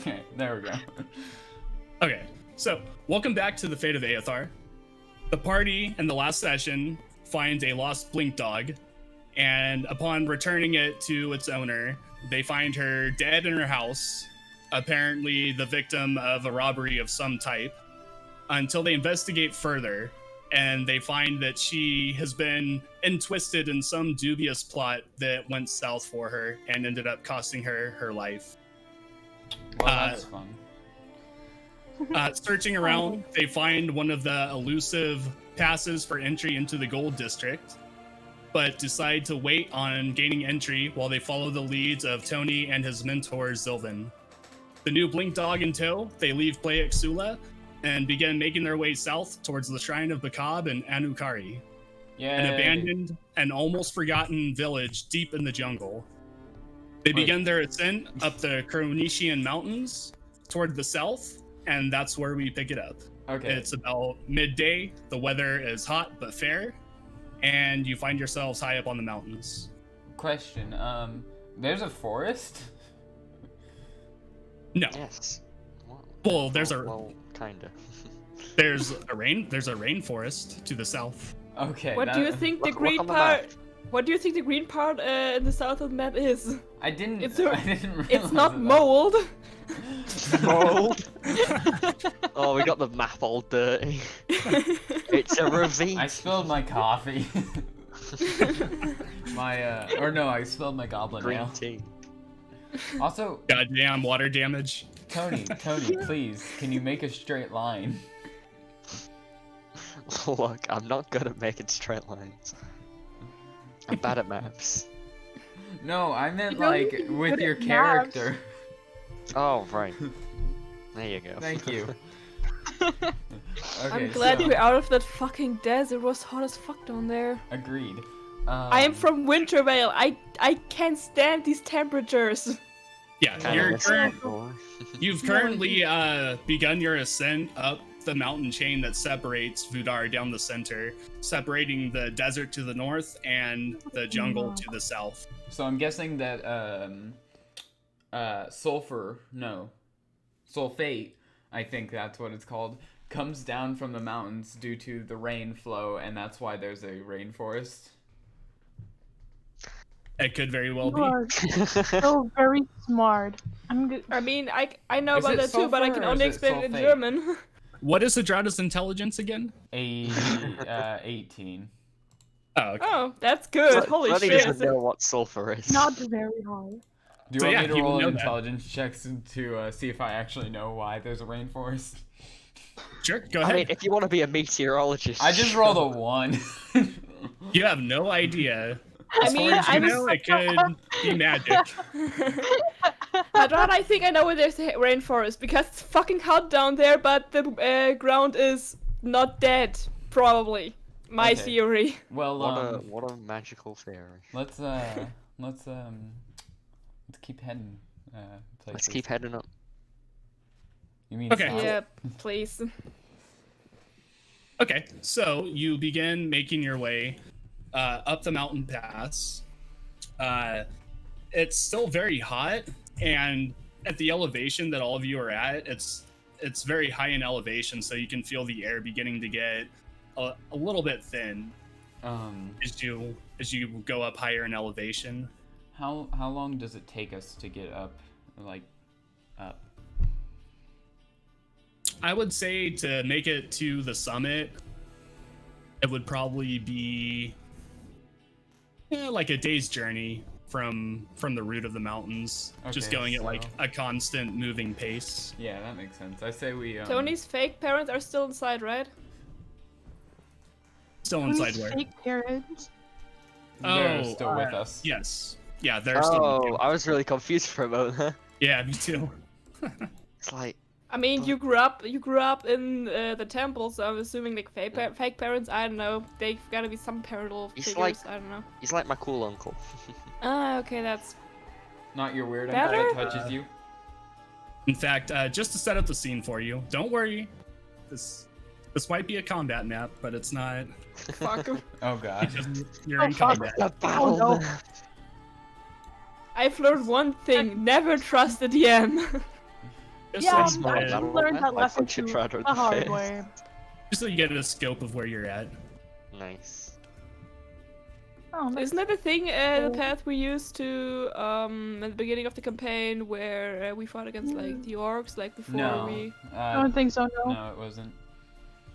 Okay, there we go. Okay, so welcome back to the Fate of Aethar. The party in the last session finds a lost blink dog, and upon returning it to its owner, they find her dead in her house, apparently the victim of a robbery of some type, until they investigate further, and they find that she has been entwisted in some dubious plot that went south for her and ended up costing her her life. Well, that's fun. Searching around, they find one of the elusive passes for entry into the Gold District, but decide to wait on gaining entry while they follow the leads of Tony and his mentor, Zilvan. The new Blink Dog in tow, they leave Playa Xula and begin making their way south towards the Shrine of Bakab and Anukari, an abandoned and almost forgotten village deep in the jungle. They begin their ascent up the Kronesian Mountains toward the south, and that's where we pick it up. Okay. It's about midday, the weather is hot but fair, and you find yourselves high up on the mountains. Question, there's a forest? No. Yes. Well, there's kinda. there's a rainforest to the south. Okay. What do you think the Look green on the part? map. What do you think the green part in the south of the map is? I didn't It's realize It's not that. mold. Mold. Oh, we got the map all dirty. It's a ravine. I spilled my coffee. I spilled my goblin Green ale. tea. Also, Goddamn water damage. Tony, please, can you make a straight line? Look, I'm not good at making straight lines. I'm bad at maps. No, I meant You don't like need to with put your it in maps. character. Oh, right. There you go. Thank you. I'm glad we're out of that fucking desert. It was hot as fuck down there. Agreed. I am from Wintervale. I can't stand these temperatures. Yeah, Kinda you've currently begun your ascent up the mountain chain that separates Vudar down the center, separating the desert to the north and the jungle to the south. So I'm guessing that sulfate, I think that's what it's called, comes down from the mountains due to the rain flow, and that's why there's a rainforest. It could very well You be. are so very smart. I'm good. I mean, I know Is about it that too, but I sulfur can or is only it explain it in sulfate? German. What is Hadrada's intelligence again? 18. Oh, okay. Oh, that's good. Holy Bloody shit. doesn't know what sulfur is. Not very hard. Do you So want yeah, me to you roll know an that. intelligence checks to see if I actually know why there's a rainforest? Sure, go I ahead. mean, if you want to be a meteorologist. I just rolled a 1. You have no idea. I As mean, far as you I'm know, it could be magic. Hadrad, I think I know where there's a rainforest because it's fucking hot down there, but the ground is not dead. Probably. My Okay. theory. Well, What a magical theory. let's keep heading places. Let's keep heading up. You mean Okay. south? Yeah, please. Okay, so you begin making your way up the mountain pass. It's still very hot, and at the elevation that all of you are at, it's very high in elevation, so you can feel the air beginning to get a little bit thin as you go up higher in elevation. How long does it take us to get up, up? I would say to make it to the summit, it would probably be like a day's journey from the root of the mountains, just Okay, going at like so- a constant moving pace. Yeah, that makes sense. I say we. Tony's fake parents are still inside, right? Still inside Tony's where? fake parents. They're Oh, still with us. Yes. Yeah, they're still. with Oh, you. I was really confused for a moment there. Yeah, me too. It's like, I mean, you grew up in the temple, so I'm assuming like fake parents. I don't know. They've got to be some parental He's figures. like- I don't know. he's like my cool uncle. Ah, okay, that's Not your weird uncle Better? that touches you. In fact, just to set up the scene for you, don't worry. This might be a combat map, but it's not. fuck. Oh god. Because you're in fuck. combat. The battle. no. I've learned one thing: never trust the DM. Just Yeah, so, I I that- learned that My lesson punch your too, Trotter in the the hard face. way. just so you get a scope of where you're at. Nice. Oh, nice. Isn't that the thing, the path we used to at the beginning of the campaign where we fought against like the orcs, like before No, we? I don't think so, no. no, it wasn't.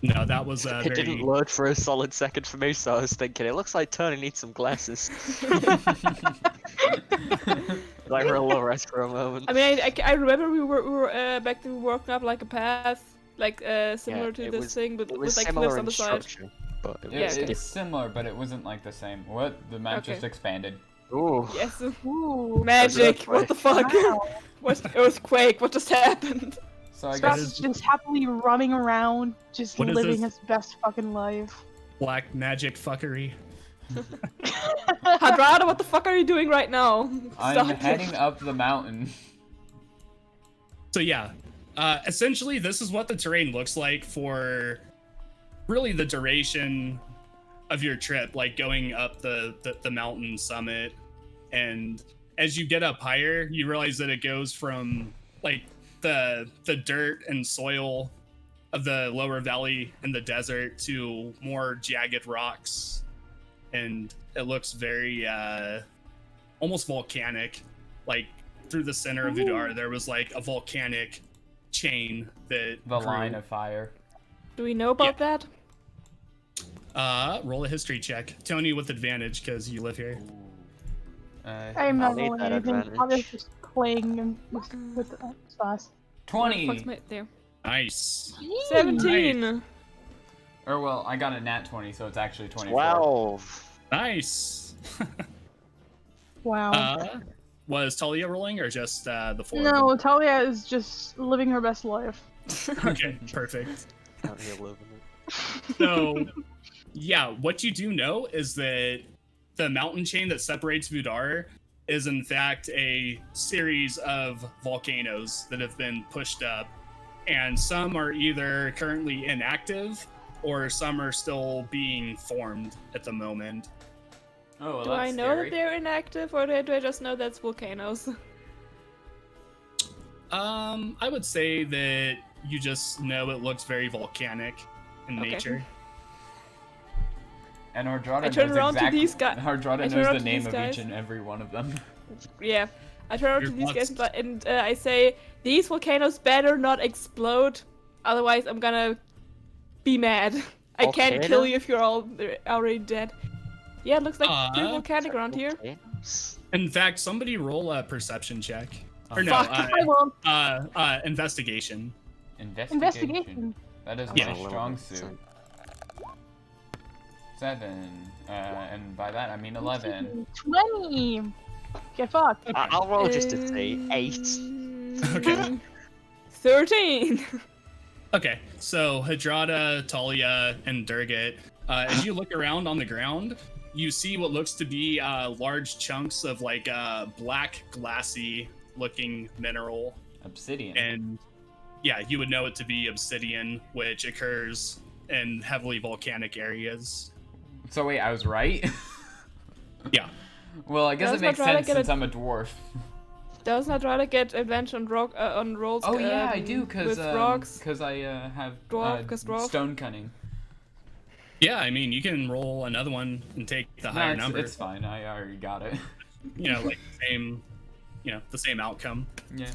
No, that was It very. didn't load for a solid second for me, so I was thinking it looks like Tony needs some glasses. Like for a low rest for a moment. I mean, I remember we were back then working up like a path, like similar Yeah, to it this was- thing, but it with was like similar cliffs on in the side. structure, but it Yeah, was it's it similar, but it wasn't like the same. What? The map Okay. just expanded. Ooh. Yes. Ooh. Magic. What the fuck? Wow. What earthquake? What just happened? So I Scott guess is just happily running around, just What is living this? his best fucking life. black magic fuckery. Hadrada, what the fuck are you doing right now? I'm Stop it. heading up the mountain. So yeah, essentially this is what the terrain looks like for really the duration of your trip, like going up the mountain summit. And as you get up higher, you realize that it goes from like the dirt and soil of the lower valley in the desert to more jagged rocks, and it looks very almost volcanic. Like through the center of Udar there was like a volcanic chain that The grew. line of fire. Do we know about that? Roll a history check, Tony, with advantage because you live here. I'm not need rolling that anything. advantage. I'm just playing with the sauce. Where the fuck's 20. there. Nice. 17. Or well, I got a nat 20, so it's actually 24. 12. Nice. Wow. Was Talia rolling or just the four? No, Talia is just living her best life. Okay, perfect. Out here living it. So, yeah, what you do know is that the mountain chain that separates Vudar is in fact a series of volcanoes that have been pushed up, and some are either currently inactive or some are still being formed at the moment. Oh, well, Do that's I know scary. that they're inactive, or do I just know that's volcanoes? I would say that you just know it looks very volcanic in Okay. nature. And Hardrada I turn knows around to exactly. these guys- Hardrada I turn knows around the to name these of guys. each and every one of them. Yeah. I turn out Your to these guys thoughts? and I say, these volcanoes better not explode, otherwise I'm gonna be mad. I can't kill Volcano? you if you're all already dead. Yeah, it looks like pretty Uh, volcanic around here. Volcanoes. In fact, somebody roll a perception check. Or no, Fuck. I will. investigation. Investigation. That is Yeah. my strong suit. 7. And by that I mean 11. 20. Get fucked. I'll roll just to say 8. Okay. 13. Okay, so Hadrada, Talia, and Durgat, as you look around on the ground, you see what looks to be large chunks of like black, glassy looking mineral. Obsidian. And yeah, you would know it to be obsidian, which occurs in heavily volcanic areas. So wait, I was right? Yeah. Well, I guess Does it makes Hardrada sense get since a- I'm a dwarf. Does Hadrada get advantage on on rolls? Oh yeah, I do, cause with rocks. I have Dwarf, 'cause dwarf. stone cunning. Yeah, I mean, you can roll another one and take the higher No, number. it's fine. I already got it. You know, like the same outcome. Yeah.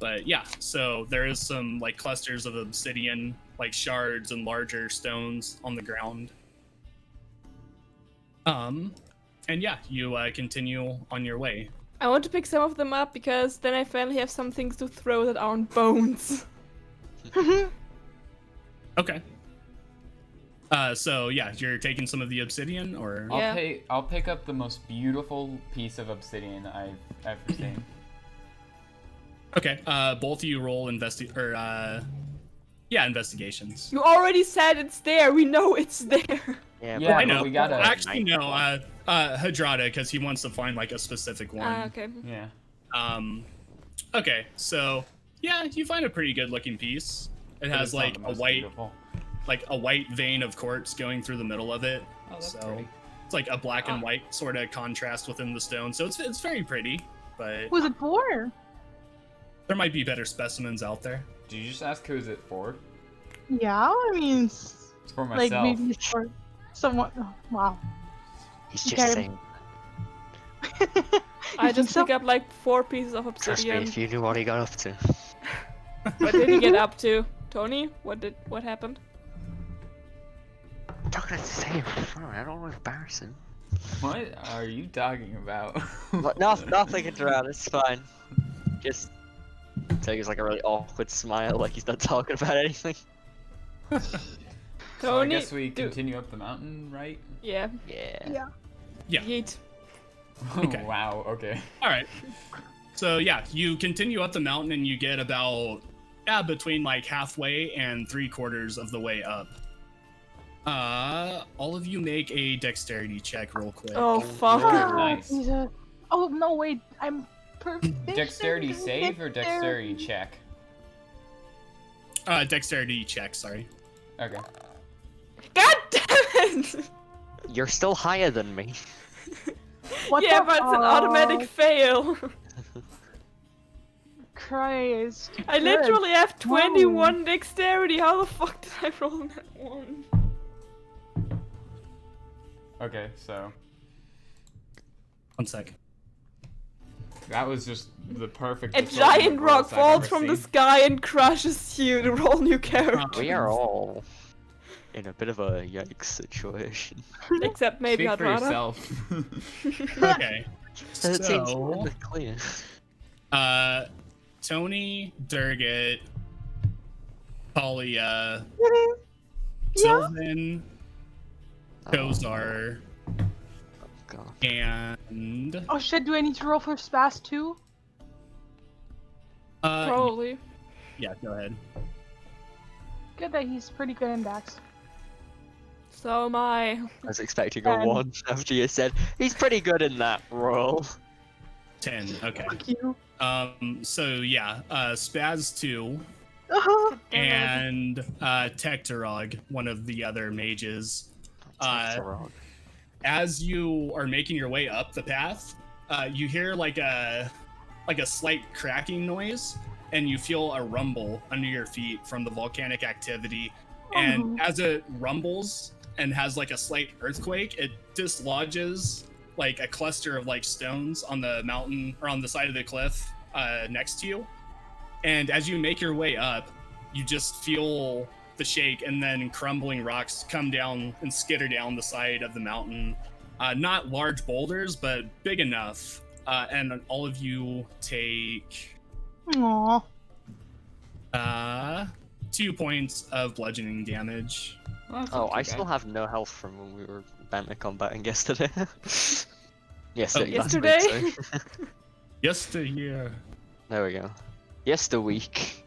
But yeah, so there is some like clusters of obsidian, like shards and larger stones on the ground. And yeah, you continue on your way. I want to pick some of them up because then I finally have some things to throw that aren't bones. Okay. So yeah, you're taking some of the obsidian, or Yeah. I'll pick up the most beautiful piece of obsidian I've ever seen. okay. Both of you roll investigations. You already said it's there. We know it's there. Yeah, Yeah, I but know. we gotta- Actually, no. Hadrada, because he wants to find like a specific one. Okay. Yeah. Okay, so yeah, you find a pretty good looking piece. It But has it's not like the a most white, beautiful. vein of quartz going through the middle of it. Oh, that's So pretty. it's like a black and white sort of contrast within the stone. So it's very pretty, but Who's it for? There might be better specimens out there. Did you just ask who's it for? Yeah, I mean, It's for like myself. maybe for someone. Oh, wow. He's just Okay. saying. I You think just so? pick up like 4 pieces of Trust me, obsidian. if you knew what he got up to. What did he get up to? Tony? What happened? I'm not gonna say it. I don't want to embarrass him. What are you talking about? But nothing around. It's fine. Just takes like a really awkward smile, like he's not talking about anything. So I Tony? guess we do- continue up the mountain, right? Yeah. Yeah. Yeah. Yeet. Okay. Wow, okay. All right. So yeah, you continue up the mountain and you get about between like halfway and 3/4 of the way up. All of you make a dexterity check real quick. Oh, fuck. Lord. Nice. Jesus. Oh no, wait. I'm perfect. Dexterity save or dexterity check? Dexterity check, sorry. Okay. God damn it! You're still higher than me. What yeah, the but it's an automatic fuck? fail. Christ. I Good. literally have 21 dexterity. How the fuck did I roll that one? Okay, so One sec. that was just the perfect. A assortment giant of rock rolls I've falls ever from the seen. sky and crushes you to roll new character. We are all in a bit of a yikes situation. Except maybe Speak for Hadrada. yourself. Okay. 13 So, in the clear. Tony, Durgit, Talia, Yeah. Sylvan, Oh, Kozar, God. and Oh shit, do I need to roll for Spaz too? Probably. yeah, go ahead. Good that he's pretty good in Dax. So am I. I was expecting a 1 after you said he's pretty good in that role. 10. Okay. Fuck you. So yeah, Spaz 2 Oh, and Tektorog, one of the other mages. That's wrong. As you are making your way up the path, you hear like a slight cracking noise, and you feel a rumble under your feet from the volcanic activity. And as it rumbles and has like a slight earthquake, it dislodges like a cluster of like stones on the mountain or on the side of the cliff next to you. And as you make your way up, you just feel the shake, and then crumbling rocks come down and skitter down the side of the mountain. Not large boulders, but big enough. And all of you take Aw. 2 points of bludgeoning damage. Well, that's Oh, not too I bad. still have no health from when we were banter combating yesterday. Yesterday. Yesterday? last week, sorry. Yesteryear. There we go. Yesterweek.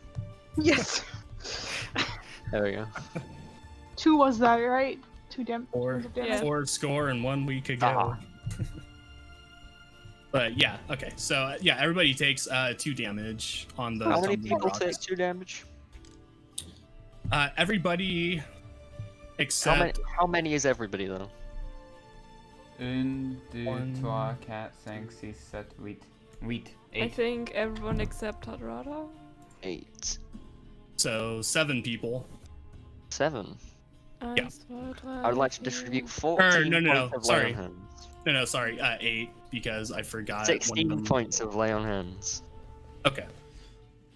Yes. There we go. 2 was that, right? 2 damage. Four, Yeah. 4 score and 1 week ago. But yeah, okay. So yeah, everybody takes 2 damage on the. How many tumbling people rocks. take 2 damage? Everybody except How many is everybody though? 1, 2, 3, 1. 4, 5, 6, 7, 8. 8. I 8. think everyone except Hadrada. 8. so 7 people. 7. Yeah. I would like to distribute 14 no, points of sorry. lay on hands. No, sorry, 8 because I forgot. one of 16 them. points of lay on hands. Okay.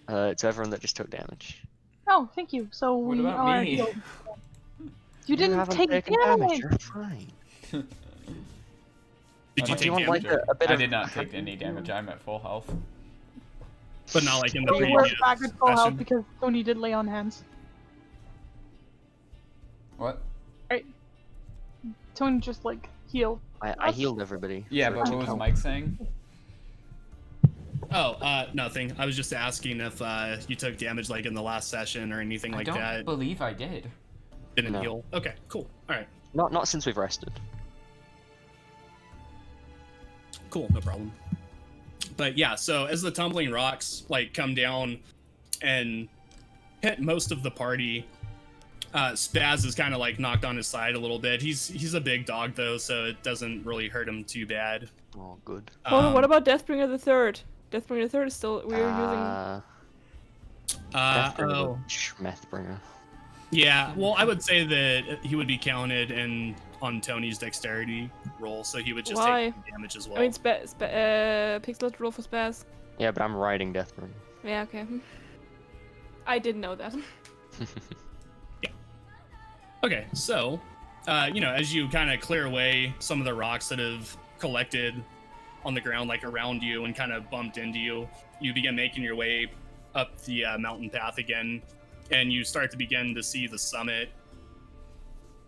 To everyone that just took damage. Oh, thank you. So What we about are. me? You didn't haven't take taken damage. You're fine. Did Do you Do take you want damage? like a bit I of? did not take any damage. I'm at full health. But not like in the We previous were back at full health session. because Tony did lay on hands. What? Tony just like healed. I healed everybody. Yeah, so but it what was helped. Mike saying? Oh, nothing. I was just asking if you took damage like in the last session or anything I like don't that. believe I did. Didn't No. heal. Okay, cool. All right, Not since we've rested. cool, no problem. But yeah, so as the tumbling rocks like come down and hit most of the party, Spaz is kind of like knocked on his side a little bit. He's a big dog though, so it doesn't really hurt him too bad. Oh, good. Hold on, what about Deathbringer the Third? Deathbringer the Third is still we're using. Oh, Methbringer. yeah. Well, I would say that he would be counted in on Tony's dexterity roll, so he would just Why? take damage as well. I mean, Pixel roll for spaz. Yeah, but I'm riding Deathbringer. Yeah, okay. I didn't know that. Okay, so, as you kind of clear away some of the rocks that have collected on the ground, like around you and kind of bumped into you, you begin making your way up the mountain path again, and you start to begin to see the summit.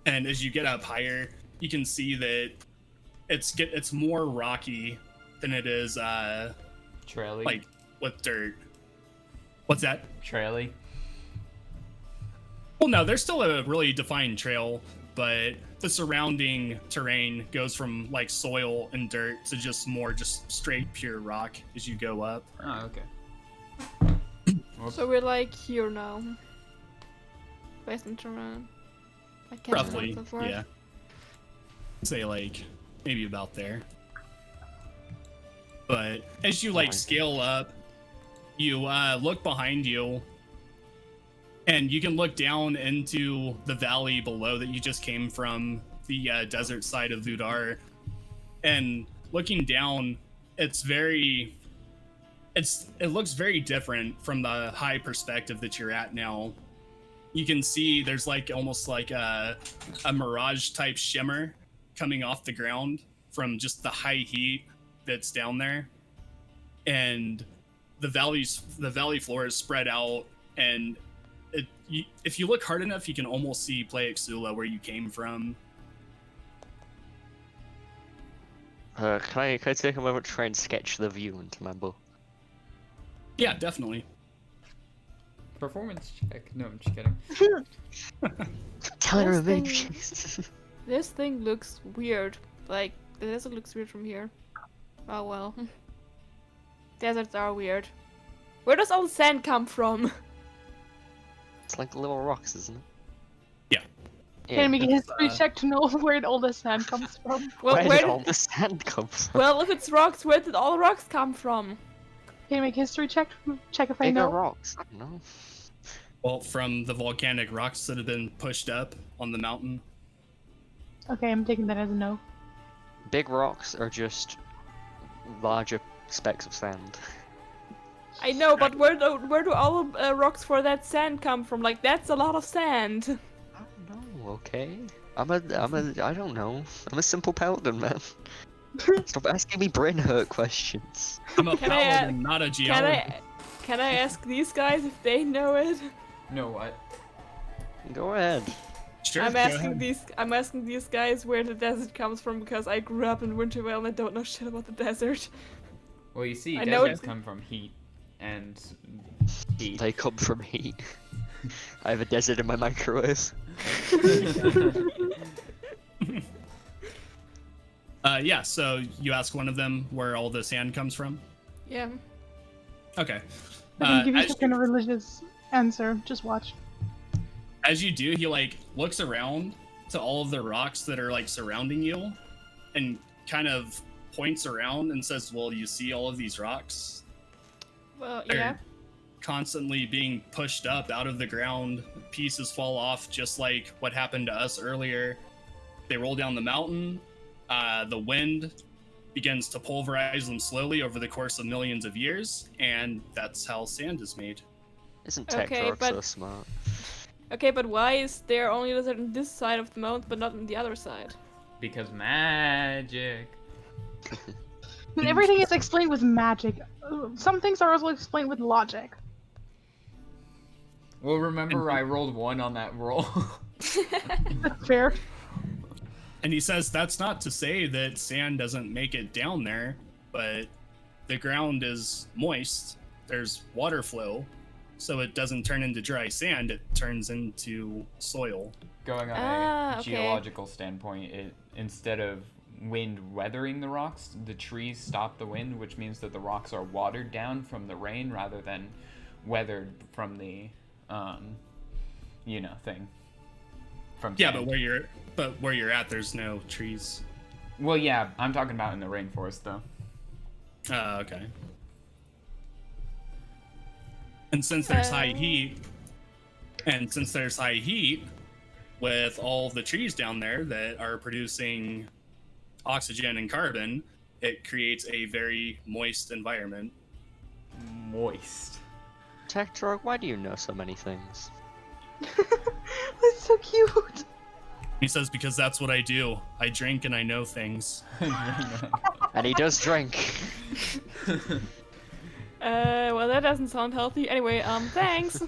And as you get up higher, you can see that it's more rocky than it is Traily. like with dirt. What's that? Traily. Well, no, there's still a really defined trail, but the surrounding terrain goes from like soil and dirt to just straight pure rock as you go up. Oh, okay. So we're like here now. Western terrain. I can't Roughly, remember the word. yeah. Say like maybe about there. But as you like scale up, you look behind you, and you can look down into the valley below that you just came from, the desert side of Ludar. And looking down, it looks very different from the high perspective that you're at now. You can see there's like almost like a mirage type shimmer coming off the ground from just the high heat that's down there. And the valley floor is spread out, and if you look hard enough, you can almost see Plaixula where you came from. Can I take a moment to try and sketch the view into my book? Yeah, definitely. Performance check. No, I'm just kidding. Tell her This maybe. thing- This thing looks weird. Like, the desert looks weird from here. Oh well. Deserts are weird. Where does all the sand come from? It's like little rocks, isn't it? Yeah. Can I make a history uh, check to know where all the sand comes from? Well, Where where did all the sand come from? well, if it's rocks, where did all the rocks come from? Can I make a history check? Check if I Bigger know. rocks. I don't know. Well, from the volcanic rocks that have been pushed up on the mountain. Okay, I'm taking that as a no. Big rocks are just larger specks of sand. I know, but where do all the rocks for that sand come from? Like, that's a lot of sand. I don't know. Okay. I don't know. I'm a simple paladin, man. Stop asking me brain hurt questions. I'm a Can I, paladin, not a geologist. Can I ask these guys if they know it? No, what? Go ahead. Sure, I'm go asking ahead. these guys where the desert comes from because I grew up in Wintervale and I don't know shit about the desert. Well, you see, I know deserts come from heat and heat. They come from heat. I have a desert in my microwave. Yeah, so you ask one of them where all the sand comes from? Yeah. Okay. I can give you as some kind of religious answer. Just watch. As you do, he like looks around to all of the rocks that are like surrounding you and kind of points around and says, well, you see all of these rocks? Well, They're yeah. constantly being pushed up out of the ground. Pieces fall off just like what happened to us earlier. They roll down the mountain. The wind begins to pulverize them slowly over the course of millions of years, and that's how sand is made. Isn't Okay, Tekdrok but- so smart? Okay, but why is there only a desert on this side of the mountain but not on the other side? Because magic. And everything is explained with magic. Some things are also explained with logic. Well, remember I rolled 1 on that roll. That's fair. And he says that's not to say that sand doesn't make it down there, but the ground is moist. There's water flow, so it doesn't turn into dry sand, it turns into soil. Going on Ah, a okay. geological standpoint, instead of wind weathering the rocks, the trees stop the wind, which means that the rocks are watered down from the rain rather than weathered from the, thing. From Yeah, sand. but where you're at, there's no trees. Well, yeah, I'm talking about in the rainforest, though. Okay. And since there's high heat, with all the trees down there that are producing oxygen and carbon, it creates a very moist environment. Moist. Tektrog, why do you know so many things? That's so cute. He says, because that's what I do. I drink and I know things. And he does drink. Well, that doesn't sound healthy. Anyway, thanks.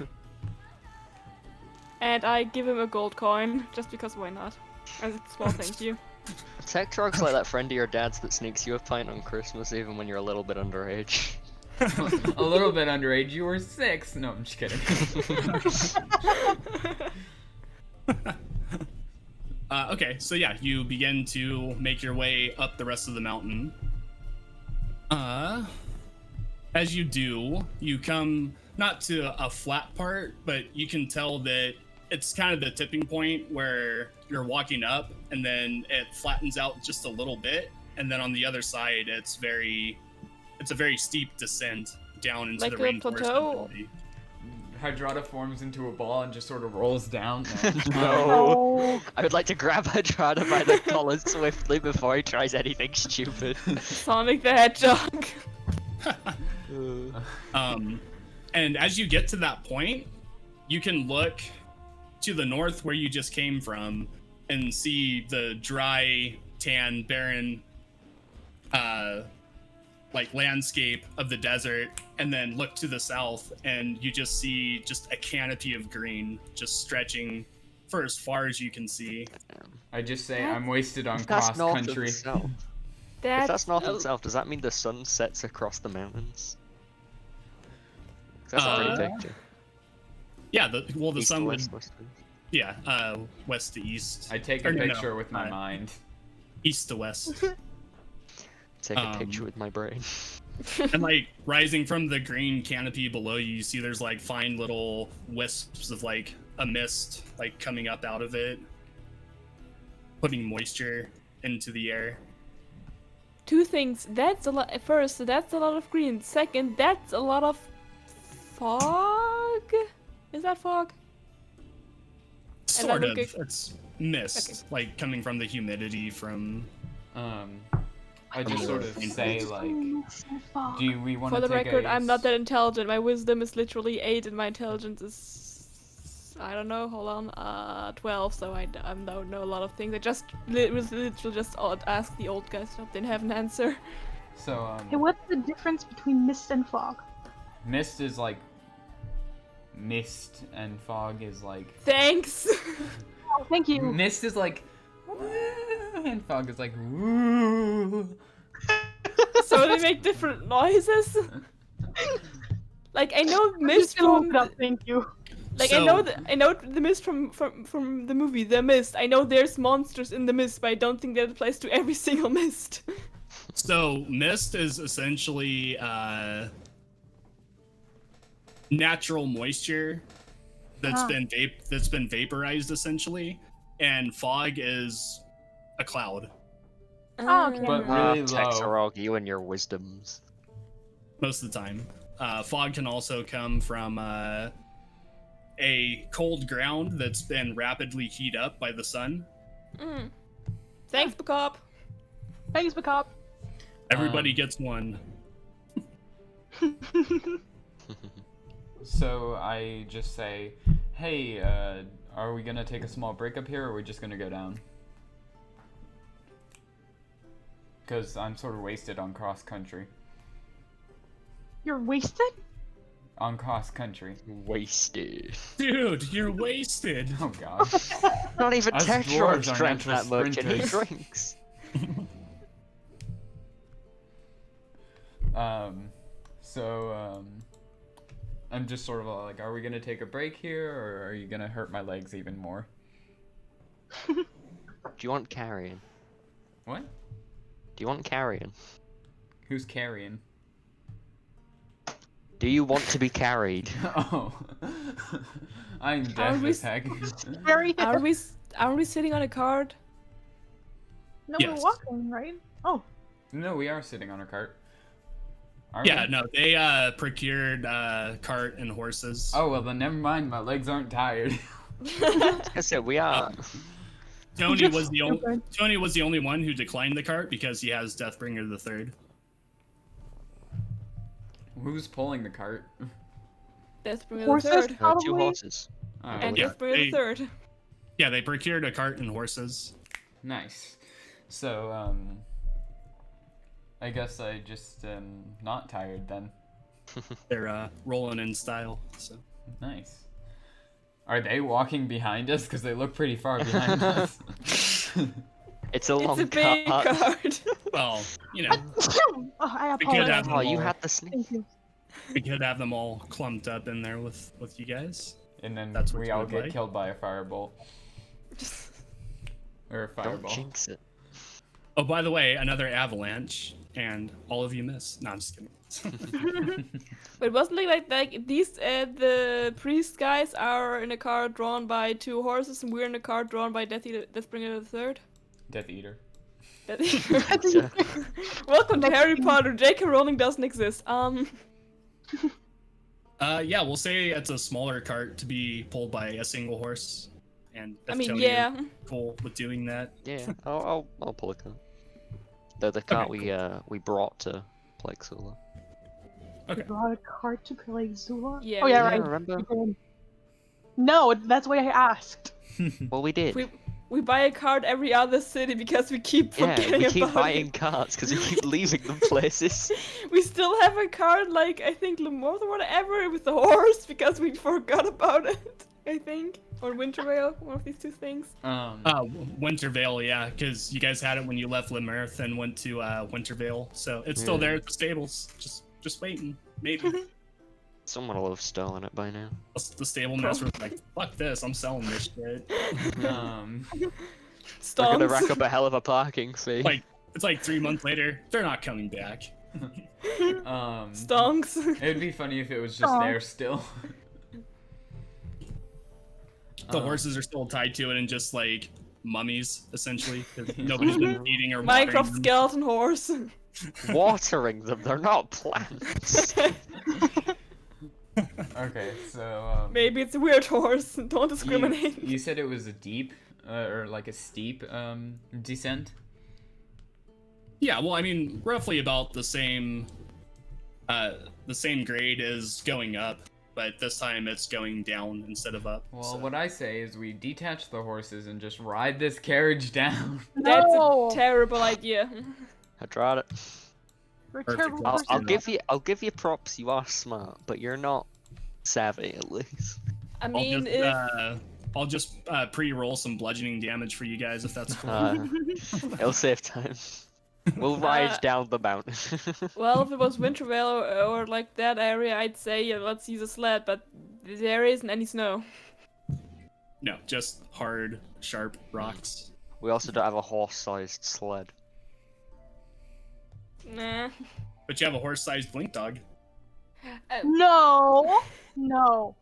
And I give him a gold coin, just because why not? As a small thank you. Tektrog's like that friend of your dad's that sneaks you a pint on Christmas even when you're a little bit underage. A little bit underage. You were 6. No, I'm just kidding. Okay, so yeah, you begin to make your way up the rest of the mountain. As you do, you come not to a flat part, but you can tell that it's kind of the tipping point where you're walking up and then it flattens out just a little bit, and then on the other side it's a very steep descent down into Like the a rainforest. plateau? completely. Hydrata forms into a ball and just sort of rolls down. No. I would like to grab Hydrata by the collar swiftly before he tries anything stupid. Sonic the Hedgehog. And as you get to that point, you can look to the north where you just came from and see the dry, tan, barren, like landscape of the desert, and then look to the south and you just see just a canopy of green just stretching for as far as you can see. I just say That's- I'm wasted on If that's cross north country. and south. If that's north and south, does that mean the sun sets across the mountains? 'Cause that's a pretty picture. Yeah, the East sun to would, west, west to east. yeah, west to east. I take a Or no, picture with my uh, mind. East to west. Take a picture with my brain. And like rising from the green canopy below you, you see there's like fine little wisps of like a mist like coming up out of it, putting moisture into the air. Two things. That's a lot. First, that's a lot of green. Second, that's a lot of fog. Is that fog? And Sort then of. look It's mist, like coming from the humidity from. I just sort of say like, do we want For to the take record, a I'm not that intelligent. My wisdom is literally 8, and my intelligence is I don't know. Hold on, 12. So I don't know a lot of things. I just literally just asked the old guys. Didn't have an answer. So Hey, what's the difference between mist and fog? mist is like mist and fog is like Thanks. Oh, thank you. mist is like and fog is like woo. So they make different noises. Like I know mist Just look from it up, thank you. like So- I know the mist from the movie The Mist. I know there's monsters in the mist, but I don't think that applies to every single mist. So mist is essentially natural moisture that's Ah. been vaporized essentially, and fog is a cloud Oh, okay. But really low. Tektrog, you and your wisdoms. most of the time. Fog can also come from a cold ground that's been rapidly heated up by the sun. Mm. Thanks, Bacop. Thanks, Bacop. Everybody gets one. So I just say, hey, are we gonna take a small break up here, or are we just gonna go down? Because I'm sort of wasted on cross country. You're wasted? On cross country. Wasted. Dude, you're wasted. Oh god. Not even Us Tektrog dwarves are drank natural that much, and he sprinters. drinks. I'm just sort of like, are we gonna take a break here, or are you gonna hurt my legs even more? Do you want carrion? What? Do you want carrion? Who's carrying? Do you want to be carried? Oh. I'm Are deaf we as heck. Very. Are we sitting on a card? No, Yes. we're walking, right? Oh. No, we are sitting on a cart. Aren't Yeah, we? no, they procured cart and horses. Oh well, then never mind. My legs aren't tired. I said we are. Tony Just was the only stupid. Tony was the only one who declined the cart because he has Deathbringer the Third. Who's pulling the cart? Deathbringer the Horses? third. Two Probably. horses. Oh, And Yeah, Deathbringer the they- third. Yeah, they procured a cart and horses. nice. So I guess I just am not tired then. They're rolling in style. So Nice. Are they walking behind us? Because they look pretty far behind us. It's a It's long a big cart. card. well, you know, Oh, I We could apologize. have- Oh, you had the sneak. Thank you. we could have them all clumped up in there with you guys. And then That's what we you all would get like? killed by a firebolt. Or a Don't fireball. jinx it. Oh, by the way, another avalanche, and all of you miss. No, I'm just kidding. But wasn't it like these the priest guys are in a car drawn by 2 horses, and we're in a car drawn by Deathbringer the third? Death Eater. Yeah. Welcome to Harry Potter. J.K. Rowling doesn't exist. Yeah, we'll say it's a smaller cart to be pulled by a single horse, and I if mean, Tony yeah. is cool with doing that. Yeah, I'll pull a cart. The cart we brought to Plexula. Okay. You brought a cart to play Zula? Yeah, Oh, yeah, we right. remember? You did. No, that's why I asked. Well, we did. We buy a card every other city because we keep Yeah, forgetting we keep about buying it. carts because we keep leaving them places. We still have a card like I think Lemort or whatever with the horse because we forgot about it. I think or Wintervale, one of these 2 things. Wintervale, yeah, because you guys had it when you left Limerith and went to Wintervale, so it's still Yeah. there at the stables, just waiting. Maybe Someone will have stolen it by now. the stable master was like, "Fuck this, I'm selling this shit." We're gonna Stonks. rack up a hell of a parking fee. Like it's like 3 months later, they're not coming back. Stonks. It'd be funny if it was just Aw. there still. The horses are still tied to it and just like mummies, essentially, because nobody's been feeding or watering Minecraft them. skeleton horse. Watering them, they're not plants. Okay, so Maybe it's a weird horse. Don't discriminate. You said it was a deep or like a steep descent. Yeah, well, I mean, roughly about the same grade as going up, but this time it's going down instead of up. Well, so. what I say is we detach the horses and just ride this carriage down. That's No. a terrible idea. I tried it. You're a Perfect. terrible I'll, person. I'll give you props. You are smart, but you're not savvy at least. I mean, if I'll just pre-roll some bludgeoning damage for you guys if that's cool. It'll save time. We'll ride down the mountain. well, if it was Wintervale or like that area, I'd say yeah, let's use a sled. But there isn't any snow. No, just hard, sharp rocks. We also don't have a horse-sized sled. Nah. But you have a horse-sized blink dog. No, no.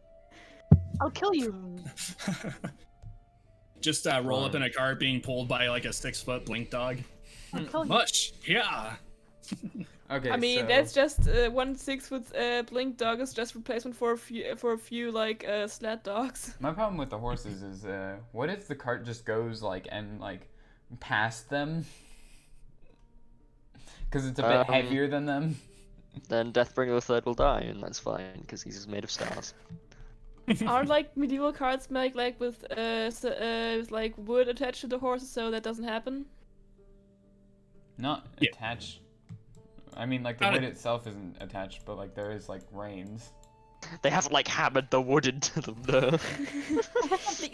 I'll kill you. Just roll up in a car being pulled by like a 6-foot blink dog. I'll kill you. Mush, yeah. Okay, I mean, so that's just 1 6-foot blink dog is just replacement for a few like sled dogs. my problem with the horses is what if the cart just goes like and like past them? Because it's a bit heavier than them. Then Deathbringer the Third will die, and that's fine because he's made of stars. Aren't like medieval carts made like with like wood attached to the horses so that doesn't happen? Not Yeah. attached. I mean, like the Not wood a- itself isn't attached, but like there is like reins. They haven't like hammered the wood into them though.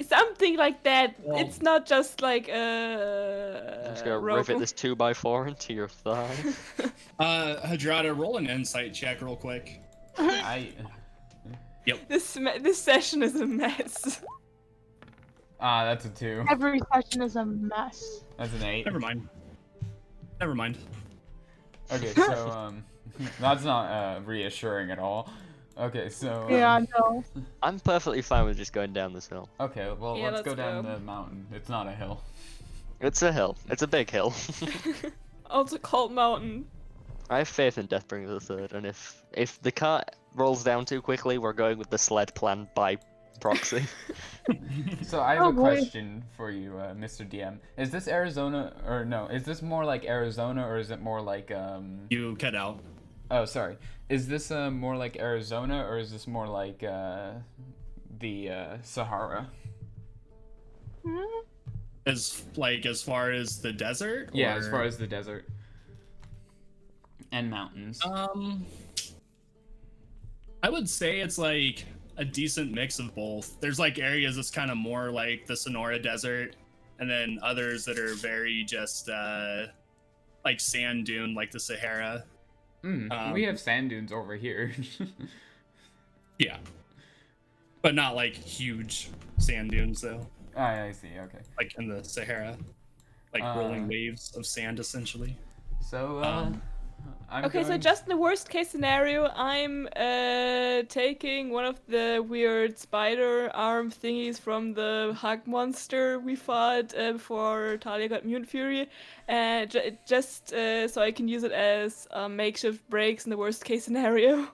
Something like that. Well- It's not just like I'm just gonna rope. rivet this 2x4 into your thigh. Hadrada, roll an insight check real quick. I This session is a mess. that's a 2. Every session is a mess. That's an 8. Never mind. Never mind. Okay, so that's not reassuring at all. Okay, so Yeah, no. I'm perfectly fine with just going down this hill. okay, well Yeah, let's go let's down go. the mountain. It's not a hill. It's a hill. It's a big hill. Also called mountain. I have faith in Deathbringer the Third, and if the cart rolls down too quickly, we're going with the sled plan by proxy. So I have Oh, a boy. question for you, Mr. DM. Is this Arizona or no? Is this more like Arizona or is it more like You cut out. Oh, sorry. Is this more like Arizona or is this more like the Sahara? Hmm? As far as the desert? Yeah, as or- far as the desert and mountains. I would say it's like a decent mix of both. There's like areas that's kind of more like the Sonora Desert, and then others that are very just like sand dune, like the Sahara. We have sand dunes over here. Yeah, but not like huge sand dunes though, I see. Okay. like in the Sahara, like rolling waves of sand essentially. So I'm Okay, so going- just in the worst case scenario, I'm taking one of the weird spider arm thingies from the hug monster we fought before Talia got Mutant Fury, and just so I can use it as makeshift brakes in the worst case scenario.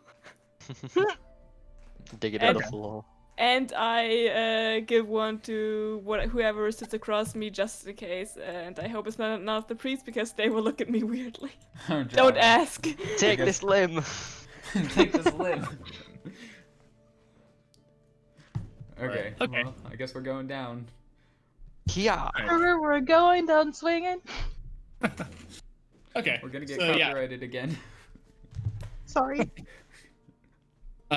Dig it out Okay. the floor. And I give one to whoever sits across me just in case, and I hope it's not the priest because they will look at me weirdly. Oh, Don't Java. ask. Take guess- this limb. Take this limb. Okay. Okay. Well, I guess we're going down. Yeah. We're going down swinging. Okay, We're gonna get so yeah, copyrighted again. Sorry.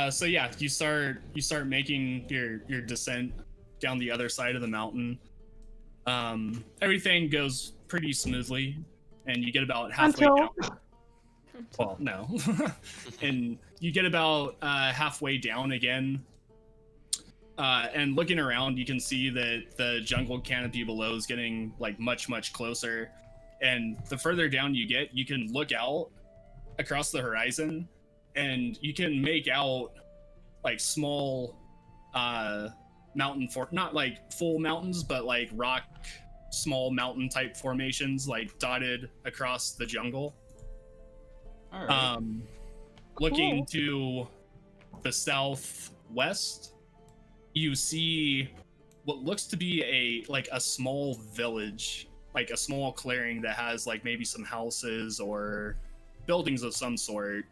so yeah, you start making your descent down the other side of the mountain. Everything goes pretty smoothly, and you get about halfway Until down. Well, no, and you get about halfway down again. And looking around, you can see that the jungle canopy below is getting like much closer. And the further down you get, you can look out across the horizon, and you can make out like small mountain not like full mountains, but like rock small mountain type formations like dotted across the jungle. All right. Looking to the southwest, you see what looks to be a small village, like a small clearing that has like maybe some houses or buildings of some sort.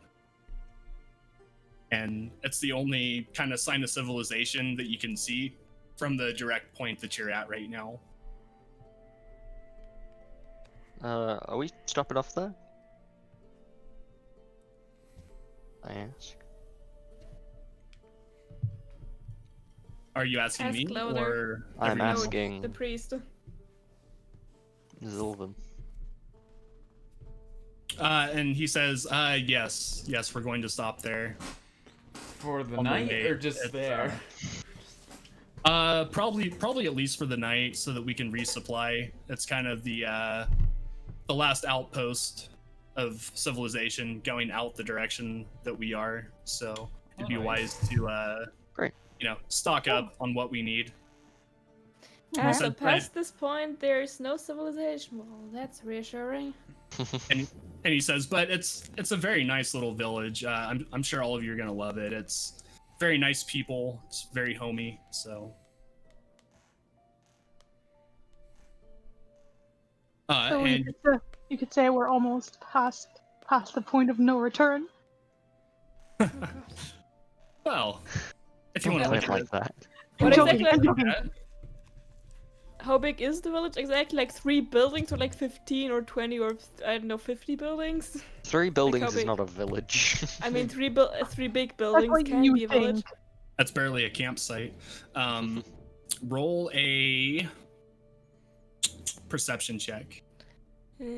And it's the only kind of sign of civilization that you can see from the direct point that you're at right now. Are we stopping off there? I ask. Are you asking Ask me louder. or I'm everyone? No, asking the priest. Zilvan. And he says, yes, we're going to stop there. For the on the night way. or just It's, there? Probably at least for the night, so that we can resupply. It's kind of the last outpost of civilization going out the direction that we are. So it'd be Alright. wise to Great. stock up on what we need. So said past this point, there's no civilization. Well, that's reassuring. And he says, but it's a very nice little village. I'm sure all of you are gonna love it. It's very nice people. It's very homey. So. So And you could say we're almost past the point of no return. well, if you Don't want to play look it at like it. that. What I'm joking, exactly? I'm joking. How big is the village exactly? Like 3 buildings, or like 15 or 20 or I don't know, 50 buildings? 3 buildings how is big? not a village. I mean, 3 big That's buildings what can you be a village. think. That's barely a campsite. Roll a perception check. Where's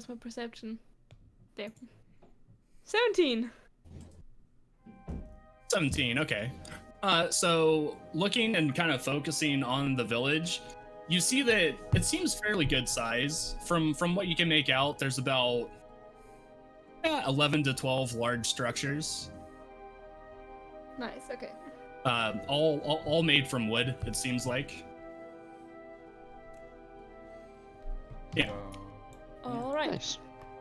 my perception? There. 17. 17, okay. So looking and kind of focusing on the village, you see that it seems fairly good size. From what you can make out, there's about 11 to 12 large structures, Nice. Okay. all made from wood. It seems like. Yeah. So, All right. Nice.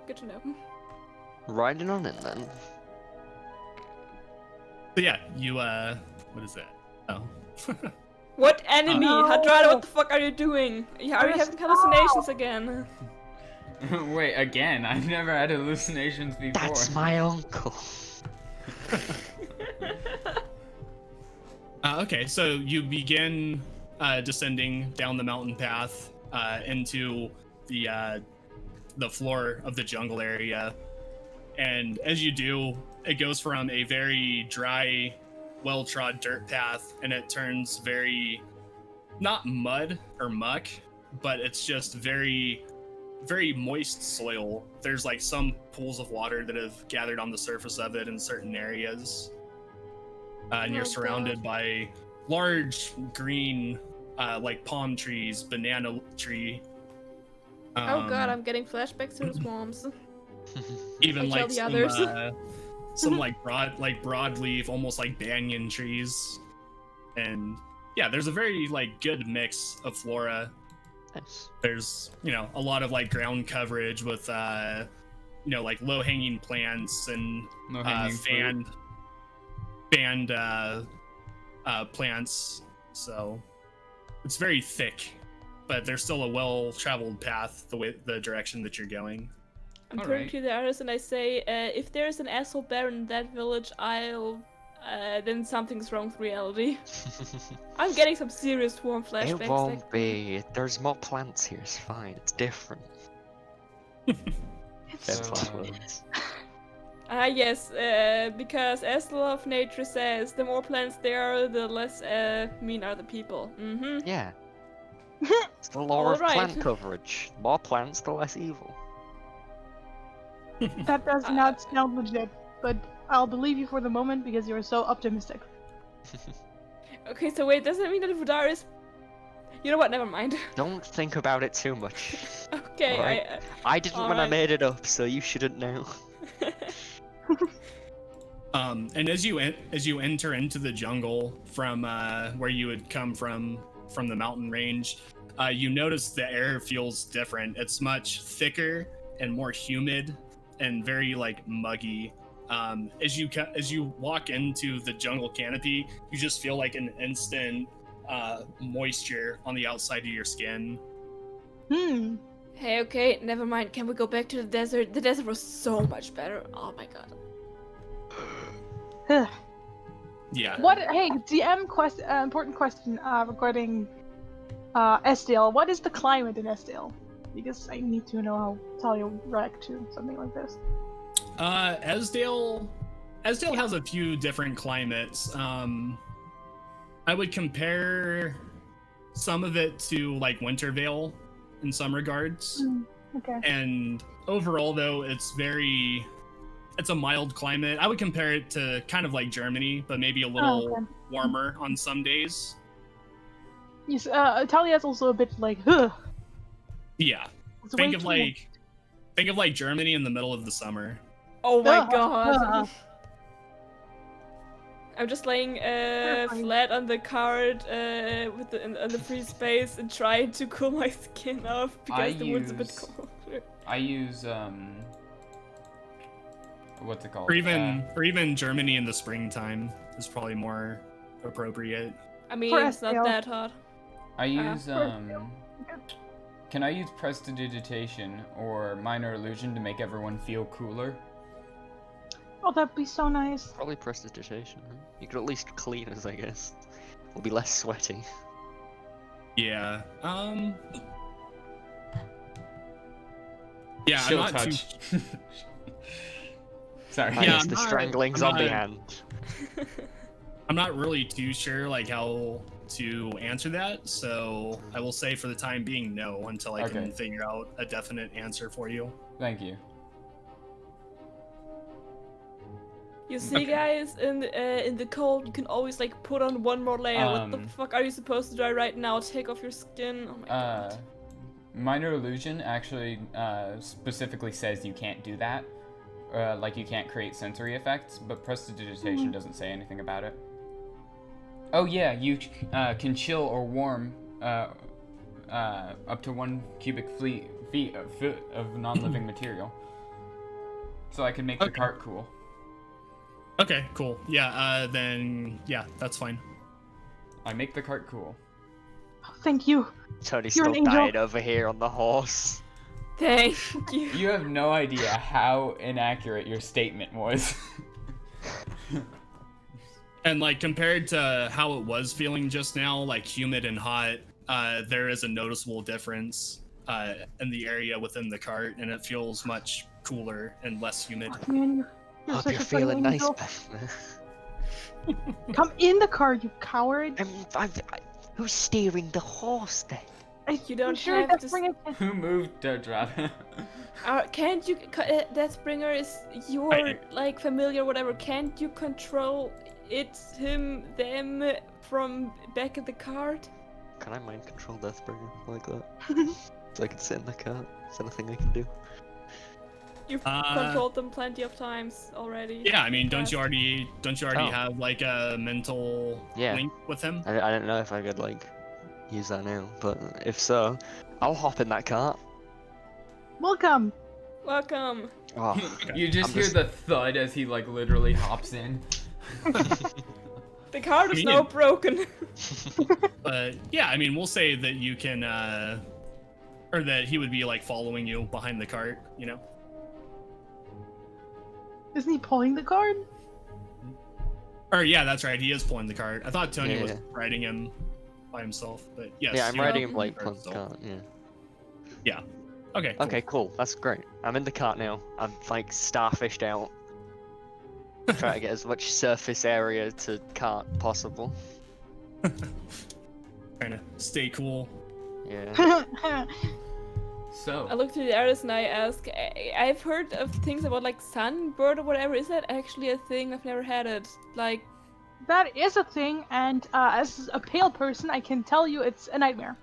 Good to know. Riding on it then. So yeah, you what is that? Oh. What enemy? No. Hadrada, what the fuck are you doing? Are you having hallucinations again? Wait, again? I've never had hallucinations before. That's my uncle. Okay, so you begin descending down the mountain path into the floor of the jungle area, and as you do, it goes from a very dry, well-trod dirt path, and it turns very not mud or muck, but it's just very, very moist soil. There's like some pools of water that have gathered on the surface of it in certain areas. And you're Oh, surrounded God. by large green, like palm trees, banana tree. Oh god, I'm getting flashbacks to the swamps. even I like killed the some, others. some like broadleaf, almost like banyan trees, and yeah, there's a very like good mix of flora. Nice. There's a lot of like ground coverage with like low hanging plants and Low-hanging fruit. fanned plants, so it's very thick, but there's still a well-traveled path the direction that you're going. I'm turning Alright. to the others and I say, if there's an asshole bear in that village, then something's wrong with reality. I'm getting some serious swarm flashbacks. It won't be. There's more plants here. It's fine. It's different. That's So, last words. Yes, because as the law of nature says, the more plants there are, the less mean are the people. Mm-hmm. Yeah. It's the law of Alright. plant coverage. More plants, the less evil. That does not sound legit, but I'll believe you for the moment because you're so optimistic. Okay, so wait, does that mean that Vudar is... You know what, never mind. Don't think about it too much. Okay, Alright. I didn't when I Alright. made it up, so you shouldn't know. And as you enter into the jungle from where you had come from the mountain range, you notice the air feels different. It's much thicker and more humid and very like muggy. As you walk into the jungle canopy, you just feel like an instant moisture on the outside of your skin. Hmm. Hey, okay, never mind. Can we go back to the desert? The desert was so much better. Oh my god. Ugh. Yeah. What? Hey, DM important question regarding Esdale. What is the climate in Esdale? Because I need to know how Talia would react to something like this. Esdale has a few different climates. I would compare some of it to like Wintervale in some regards. Okay. And overall though, it's a mild climate. I would compare it to kind of like Germany, but maybe a little okay. warmer on some days. Yes, Talia's also a bit like, ugh. Yeah. It's way Think of too like Germany in the middle of the summer. Oh my Ugh, god. ugh. I'm just laying Terrifying. flat on the cart on the free space and trying to cool my skin off because the wood's a bit use- colder. I use what's it called? Or even Germany in the springtime is probably more appropriate. I mean, For it's not Esdale. that hot. I use okay. Can I use prestidigitation or minor illusion to make everyone feel cooler? Oh, that'd be so nice. Probably prestidigitation. Huh? You could at least clean us, I guess. We'll be less sweaty. Yeah. Yeah, Chill I'm not too touch. Sorry. Yeah, Minus I'm the not- strangling I'm zombie not- hand. I'm not really too sure like how to answer that, so I will say for the time being no until I Okay. can figure out a definite answer for you. Thank you. You see, guys, in the cold, you can always like put on one more layer. What the fuck are you supposed to do right now? Take off your skin? Oh my god. Minor illusion actually specifically says you can't do that. Like you can't create sensory effects, but prestidigitation doesn't say anything about it. Oh yeah, you can chill or warm up to 1 cubic feet of non-living material. so I can make the Okay. cart cool. Okay, cool. Yeah, then yeah, that's fine. I make the cart cool. Thank you. Tony's You're still an angel. dying over here on the horse. Thank you. You have no idea how inaccurate your statement was. And like compared to how it was feeling just now, like humid and hot, there is a noticeable difference in the area within the cart, and it feels much cooler and less humid. Oh, man, you're Hope such you're a funny feeling nice, angel. Beth. Come in the car, you coward. Who's steering the horse then? You don't sure have that's to. bringing Who moved Drava? Can't you? Deathbringer is your like familiar, whatever. Can't you control it, him, them from back at the cart? Can I mind control Deathbringer like that? So I can sit in the cart? Is that a thing I can do? You've controlled them plenty of times already. Yeah, I mean, don't you Past. already Oh. have like a mental Yeah. link with him? I don't know if I could like use that now, but if so, I'll hop in that cart. Welcome. Welcome. Oh, You just I'm hear just- the thud as he like literally hops in. The cart is I now mean- broken. But yeah, I mean, we'll say that you can, or that he would be like following you behind the cart, you know? Isn't he pulling the card? Or yeah, that's right. He is pulling the cart. I thought Tony was Yeah. riding him by himself, but yes. yeah, I'm you're riding on him like the cart pulling the still. cart, yeah. Okay. Cool. Okay, cool. That's great. I'm in the cart now. I'm like starfished out. Try to get as much surface area to cart possible. Trying to stay cool. Yeah. I So, look to the artist and I ask, I've heard of things about like sunbird or whatever. Is that actually a thing? I've never had it. Like, That is a thing, and as a pale person, I can tell you it's a nightmare.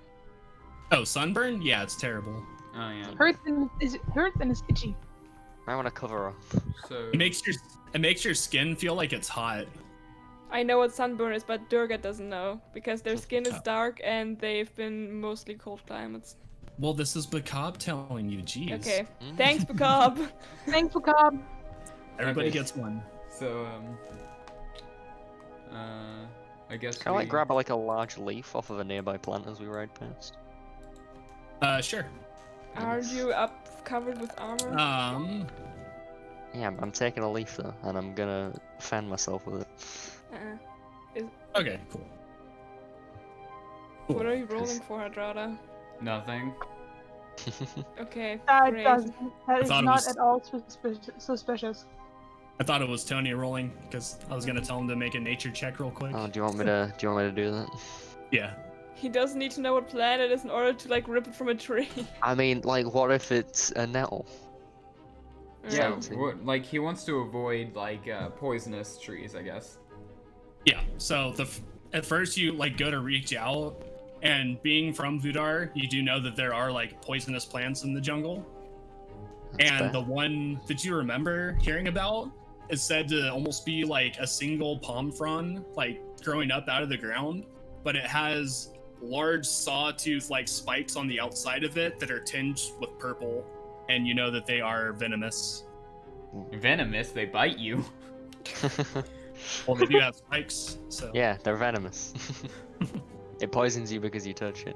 Oh, sunburn? Yeah, it's terrible. oh yeah. Hurts and is itchy. I want to cover up. So It makes your skin feel like it's hot. I know what sunburn is, but Durga doesn't know because their skin is Oh. dark and they've been mostly cold climates. Well, this is Bacab telling you, jeez. Okay, Mm. thanks, Bacab. Thanks, Macabre. Everybody Okay. gets one. So I guess Can I like we- grab like a large leaf off of a nearby plant as we ride past? Sure. Are you up covered with armor? Yeah, I'm taking a leaf though, and I'm gonna fan myself with it. Okay, cool. What are you rolling for, Hadrada? nothing. Okay, That great. is thought it not was- at all suspicious. I thought it was Tony rolling because I was gonna tell him to make a nature check real quick. Oh, do you want me to do that? Yeah. He doesn't need to know what plant it is in order to like rip it from a tree. I mean, like, what if it's a nettle? Yeah, Something. like he wants to avoid like poisonous trees, I guess. Yeah. So at first you like go to reach out, and being from Vudar, you do know that there are like poisonous plants in the jungle. That's And bad. the one that you remember hearing about is said to almost be like a single palm frond, like growing up out of the ground, but it has large sawtooth like spikes on the outside of it that are tinged with purple, and you know that they are venomous. Venomous, they bite you. Well, they do have spikes, so Yeah, they're venomous. It poisons you because you touch it.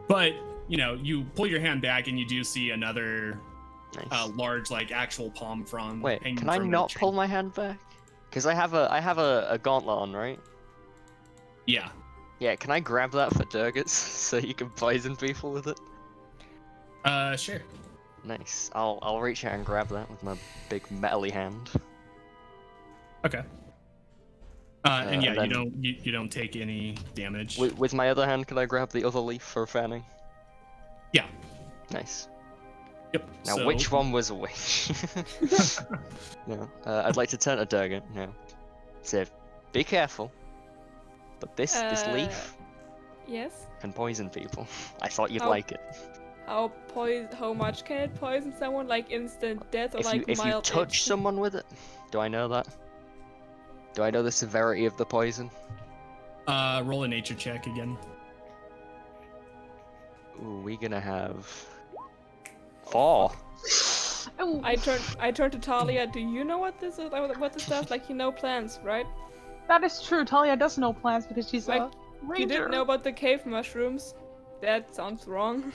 But you know, you pull your hand back and you do see another Nice. large, like actual palm frond. Wait, hanging can I from a not tree. pull my hand back? Because I have a gauntlet on, right? Yeah. Yeah, can I grab that for Durgats so you can poison people with it? Sure. Nice. I'll reach out and grab that with my big metally hand. Okay. And yeah, and then- you don't take any damage. With my other hand, can I grab the other leaf for fanning? Yeah. Nice. Yep. Now, so, which one was which? No, I'd like to turn to Durgan now. Say, be careful. But this leaf Yes. can poison people. I thought you'd Oh. like it. How much can it poison someone? Like instant death or like If you mild touch itch? someone with it, do I know that? Do I know the severity of the poison? roll a nature check again. Ooh, we gonna have 4. Oh, I turn to Talia. Do you know what this is? What this does? Like, you know plants, right? that is true. Talia does know plants because she's Like, a You ranger. didn't know about the cave mushrooms? That sounds wrong.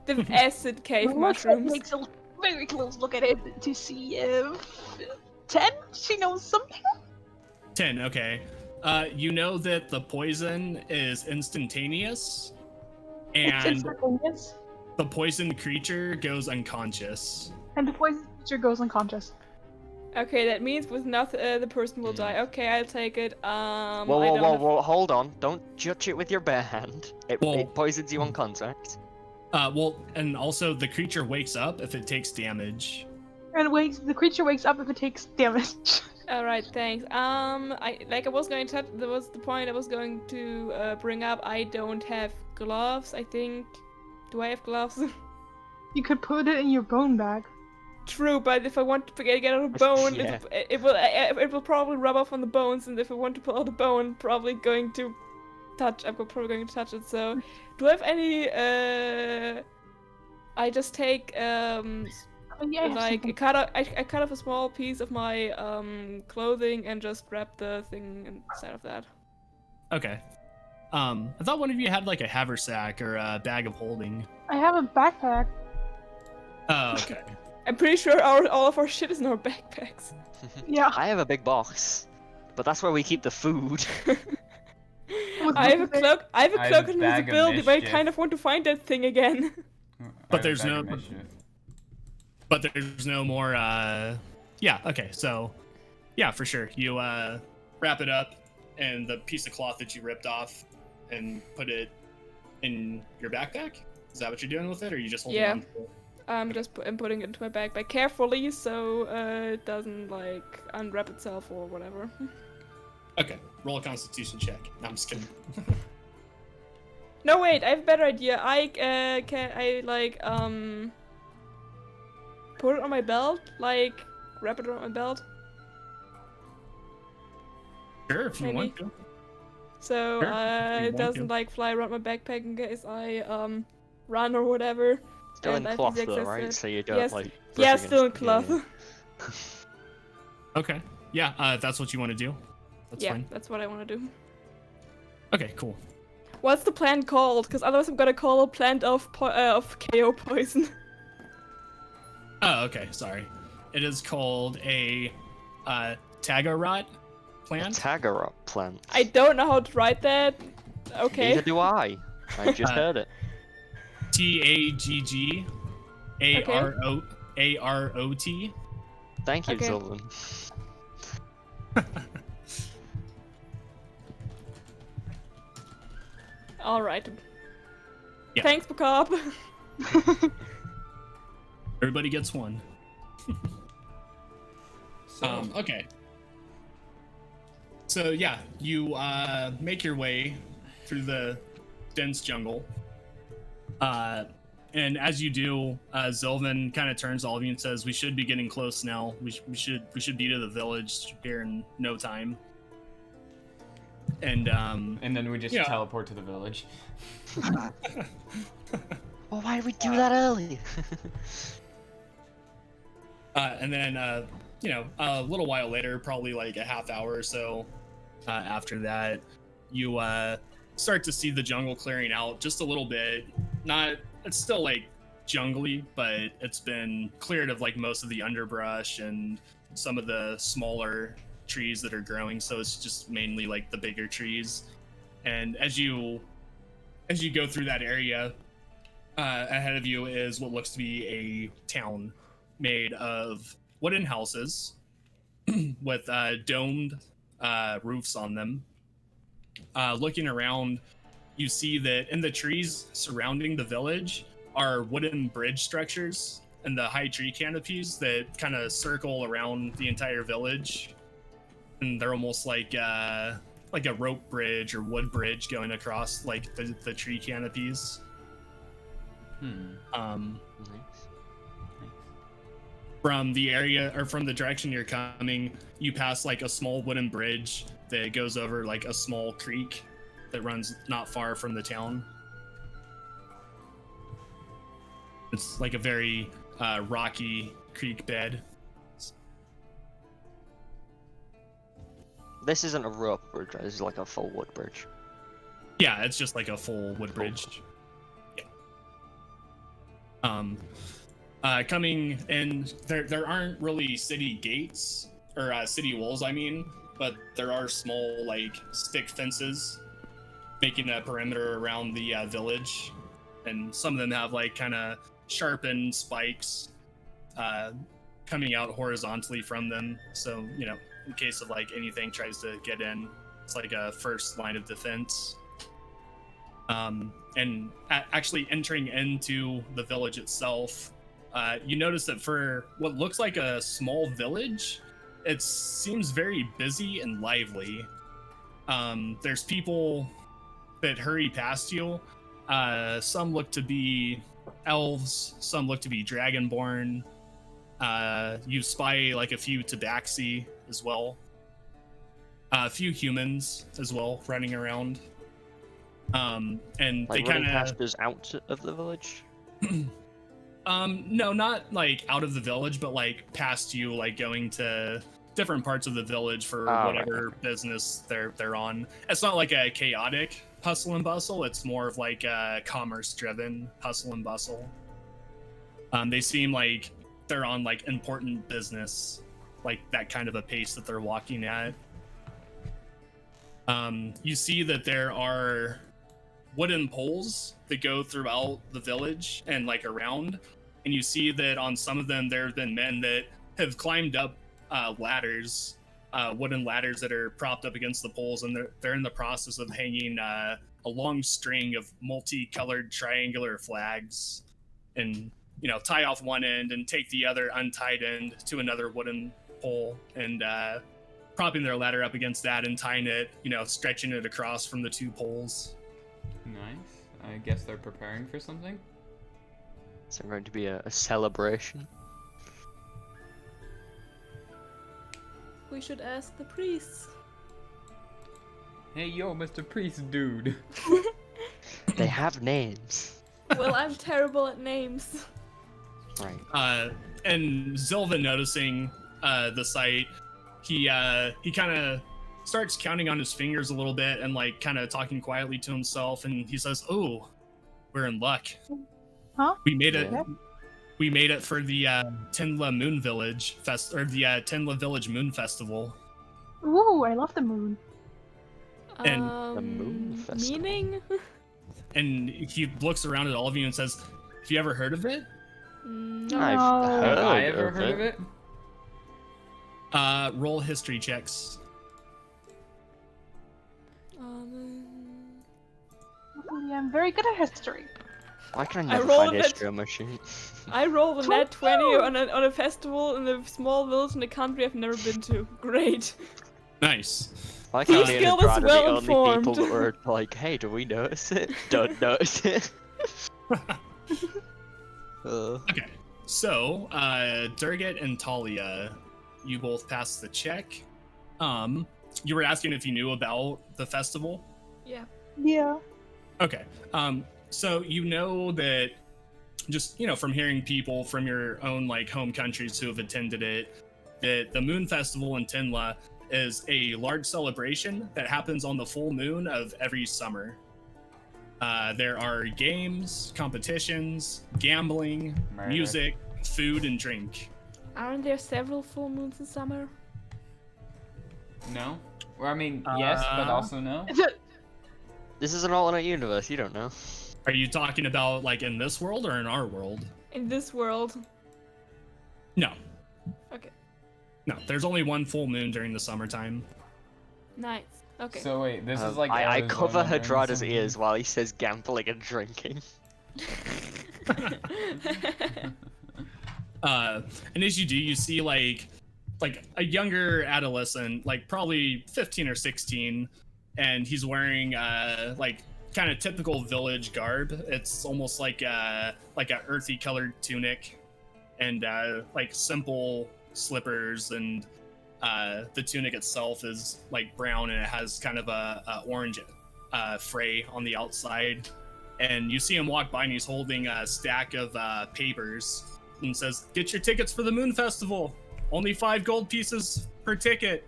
The acid cave mushrooms. Takes a very close look at it to see if 10. She knows something. 10. Okay. You know that the poison is instantaneous, It's and instantaneous, the poisoned creature goes unconscious. and the poison creature goes unconscious. Okay, that means with nothing, the person will Hmm. die. Okay, I'll take it. Whoa, I whoa, don't whoa, have- whoa, hold on. Don't judge it with your bare hand. It Whoa. poisons you on contact. Well, and also the creature wakes up if it takes damage. And the creature wakes up if it takes damage. All right, thanks. I was going to touch. That was the point I was going to bring up. I don't have gloves. I think. Do I have gloves? You could put it in your bone bag. True, but if I want to get out a bone, Yeah. it will probably rub off on the bones, and if I want to pull out a bone, probably going to touch. I'm probably going to touch it. So, do I have any? I just take Oh, yeah, I have like something. I cut off a small piece of my clothing and just wrap the thing inside of that. Okay. I thought one of you had like a haversack or a bag of holding. I have a backpack. Oh, okay. I'm pretty sure all of our shit is in our backpacks. Yeah. I have a big box, but that's where we keep the food. I have a cloak. I have a I have cloak a and bag of invisibility, but I mischief. kind of want to find that thing again. But there's Bag of no- mischief. But there's no more. Yeah. Okay. So, yeah, for sure. You wrap it up and the piece of cloth that you ripped off, and put it in your backpack. Is that what you're doing with it, or are you just holding Yeah. on to it? I'm just I'm putting it into my backpack carefully so it doesn't like unwrap itself or whatever. Okay. Roll a Constitution check. No, I'm just kidding. No, wait, I have a better idea. I put it on my belt, like wrap it around my belt. Sure, if you Maybe. want to. So Sure, if you it want doesn't to. like fly around my backpack in case I run or whatever. Still in And I have cloth easy though, access right? to it. So you don't Yes. like. Yeah, brush still in against- yeah, cloth. Okay. Yeah. If that's what you want to do, that's Yeah, fine. that's what I want to do. Okay. Cool. What's the plant called? Because otherwise I'm gonna call a plant of KO poison. Oh, okay. Sorry. It is called a Tagarot A plant. Tagarot plant. I don't know how to write that. Okay. Neither do I. I just heard it. TAGGAROT. Thank you, Okay. Zoltan. All right. Yeah. Thanks, Bacop. Everybody gets one. So, Okay. So yeah, you make your way through the dense jungle. And as you do, Zylvan kind of turns to all of you and says, "We should be getting close now. We should be to the village here in no time." And and then we just yeah. teleport to the village. Well, why did we do that early? and then a little while later, probably like a half hour or so after that, you start to see the jungle clearing out just a little bit. It's still like jungly, but it's been cleared of like most of the underbrush and some of the smaller trees that are growing, so it's just mainly like the bigger trees. And as you go through that area, ahead of you is what looks to be a town made of wooden houses with domed roofs on them. Looking around, you see that in the trees surrounding the village are wooden bridge structures and the high tree canopies that kind of circle around the entire village, and they're almost like a rope bridge or wood bridge going across like the tree canopies. Nice. From the area or from the direction you're coming, you pass like a small wooden bridge that goes over like a small creek that runs not far from the town. It's like a very rocky creek bed. This isn't a rope bridge, right? This is like a full wood bridge. Yeah, it's just like a full wood bridge. Yeah. Coming in, there aren't really city gates or city walls, I mean, but there are small like stick fences making a perimeter around the village, and some of them have like kind of sharpened spikes coming out horizontally from them. So in case of like anything tries to get in, it's like a first line of defense. And actually entering into the village itself, you notice that for what looks like a small village, it seems very busy and lively. There's people that hurry past you. Some look to be elves, some look to be dragonborn. You spy like a few tabaxi as well. A few humans as well running around. And Like they running kind past us out of the village. No, not like out of the village, but like past you, like going to different parts of the village for whatever business they're on. It's not like a chaotic hustle and bustle. It's more of like a commerce-driven hustle and bustle. They seem like they're on like important business, like that kind of a pace that they're walking at. You see that there are wooden poles that go throughout the village and like around, and you see that on some of them there have been men that have climbed up ladders, wooden ladders that are propped up against the poles, and they're in the process of hanging a long string of multicolored triangular flags, and tie off one end and take the other untied end to another wooden pole, and propping their ladder up against that and tying it, stretching it across from the two poles. Nice. I guess they're preparing for something. Is there going to be a celebration? We should ask the priests. Hey, yo, Mr. Priest dude. They have names. Well, I'm terrible at names. Right. And Zilva, noticing the sight, he kind of starts counting on his fingers a little bit and like kind of talking quietly to himself, and he says, "Oh, we're in luck. Huh? We made it. Yeah. We made it for the Tinla Moon Village the Tinla Village Moon Festival." Ooh, I love the moon. And the moon festival. Meaning? And he looks around at all of you and says, "Have you ever heard of it?" No. I've No. Have I heard ever of heard of it? Roll history checks. Yeah, I'm very good at history. Why can I I never rolled find it. history on my sheet? I rolled a net 20 on a festival in a small village in a country I've never been to. Great. Nice. Why These can't me and guild is Brad are the well only informed. people that were like, hey, do we notice it? Don't notice it. Okay, so Durgat and Talia, you both passed the check. You were asking if you knew about the festival. Yeah. Yeah. Okay. So you know that just from hearing people from your own like home countries who have attended it, that the Moon Festival in Tinla is a large celebration that happens on the full moon of every summer. There are games, competitions, gambling, Murder. music, food, and drink. Aren't there several full moons in summer? No? Or, I mean, yes, but also no? Is it? This is an alternate universe, you don't know. Are you talking about like in this world or in our world? In this world? No. Okay. No, there's only one full moon during the summertime. Nice. Okay. So wait, this is like I cover Arizona during Hadrada's summer. ears while he says gambling and drinking. And as you do, you see like a younger adolescent, like probably 15 or 16, and he's wearing like kind of typical village garb. It's almost like a earthy colored tunic and like simple slippers, and the tunic itself is like brown and it has kind of a orange fray on the outside. And you see him walk by and he's holding a stack of papers and says, "Get your tickets for the Moon Festival. Only 5 gold pieces per ticket."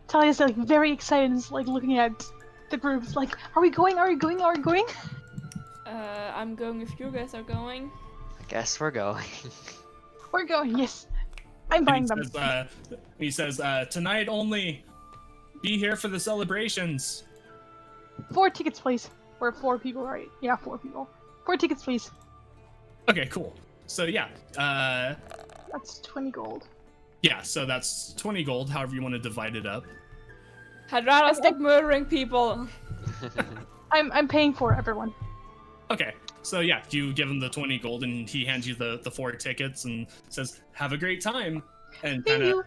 Talia's like very excited, and is like looking at the group, like, "Are we going? Are we going? Are we going?" I'm going if you guys are going. I guess we're going. We're going. Yes, I'm buying them. He says, "Tonight only. Be here for the celebrations." 4 tickets, please. We're 4 people, right? Yeah, 4 people. 4 tickets, please. Okay, cool. So yeah, That's 20 gold. yeah. So that's 20 gold. However you want to divide it up. I'd rather stick murdering people. I'm paying for everyone. Okay. So yeah, you give him the 20 gold, and he hands you the 4 tickets and says, "Have a great time," and Thank kind of you.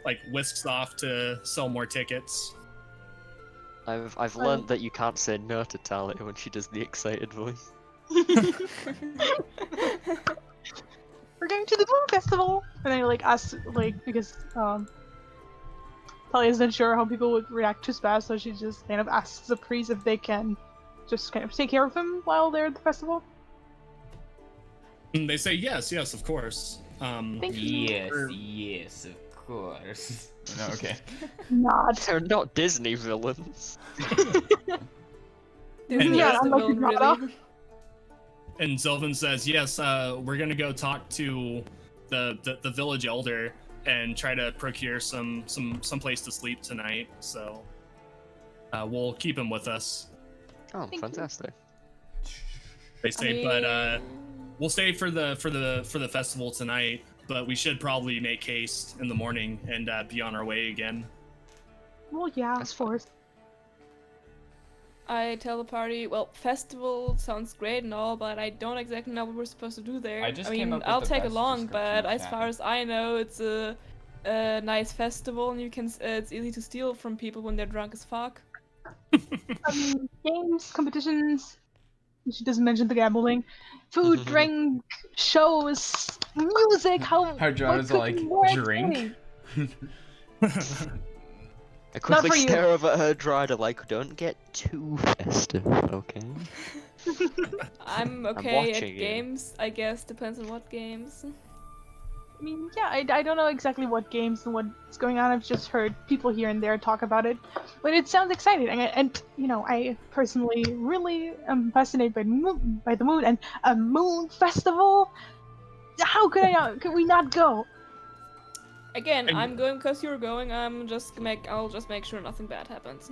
like whisks off to sell more tickets. I've learned that you can't say no to Talia when she does the excited voice. We're going to the Moon Festival! And I like ask, like, because Talia isn't sure how people would react to Spaz, so she just kind of asks the priest if they can just kind of take care of him while they're at the festival. And they say, yes, of course. Thank you. Yes, of course. No, okay. Nod. They're not Disney villains. Disney Yeah, is the I'm like, villain, "Nada." really. And Sylvan says, yes, we're gonna go talk to the village elder and try to procure some place to sleep tonight. So we'll keep him with us. Oh, Thank you. fantastic. They say, but we'll stay for the festival tonight. But we should probably make haste in the morning and be on our way again. Well, yeah, That's of course. I tell the party, well, festival sounds great and all, but I don't exactly know what we're supposed to do there. I just mean, came up with I'll the take best along, description but of as far that. as I know, it's a nice festival, and you can it's easy to steal from people when they're drunk as fuck. Games, competitions. She doesn't mention the gambling. Food, drink, shows, music. How? Hardrada's what like, could be more drink? exciting? I quickly for you. stare over at her Drider like, don't get too festive, okay? I'm okay at watching you. games, I guess. Depends on what games. I mean, yeah, I don't know exactly what games and what's going on. I've just heard people here and there talk about it, but it sounds exciting. And you know, I personally really am fascinated by the moon and a moon festival. How could I not? Could we not go? Again, And- I'm going because you're going. I'll just make sure nothing bad happens.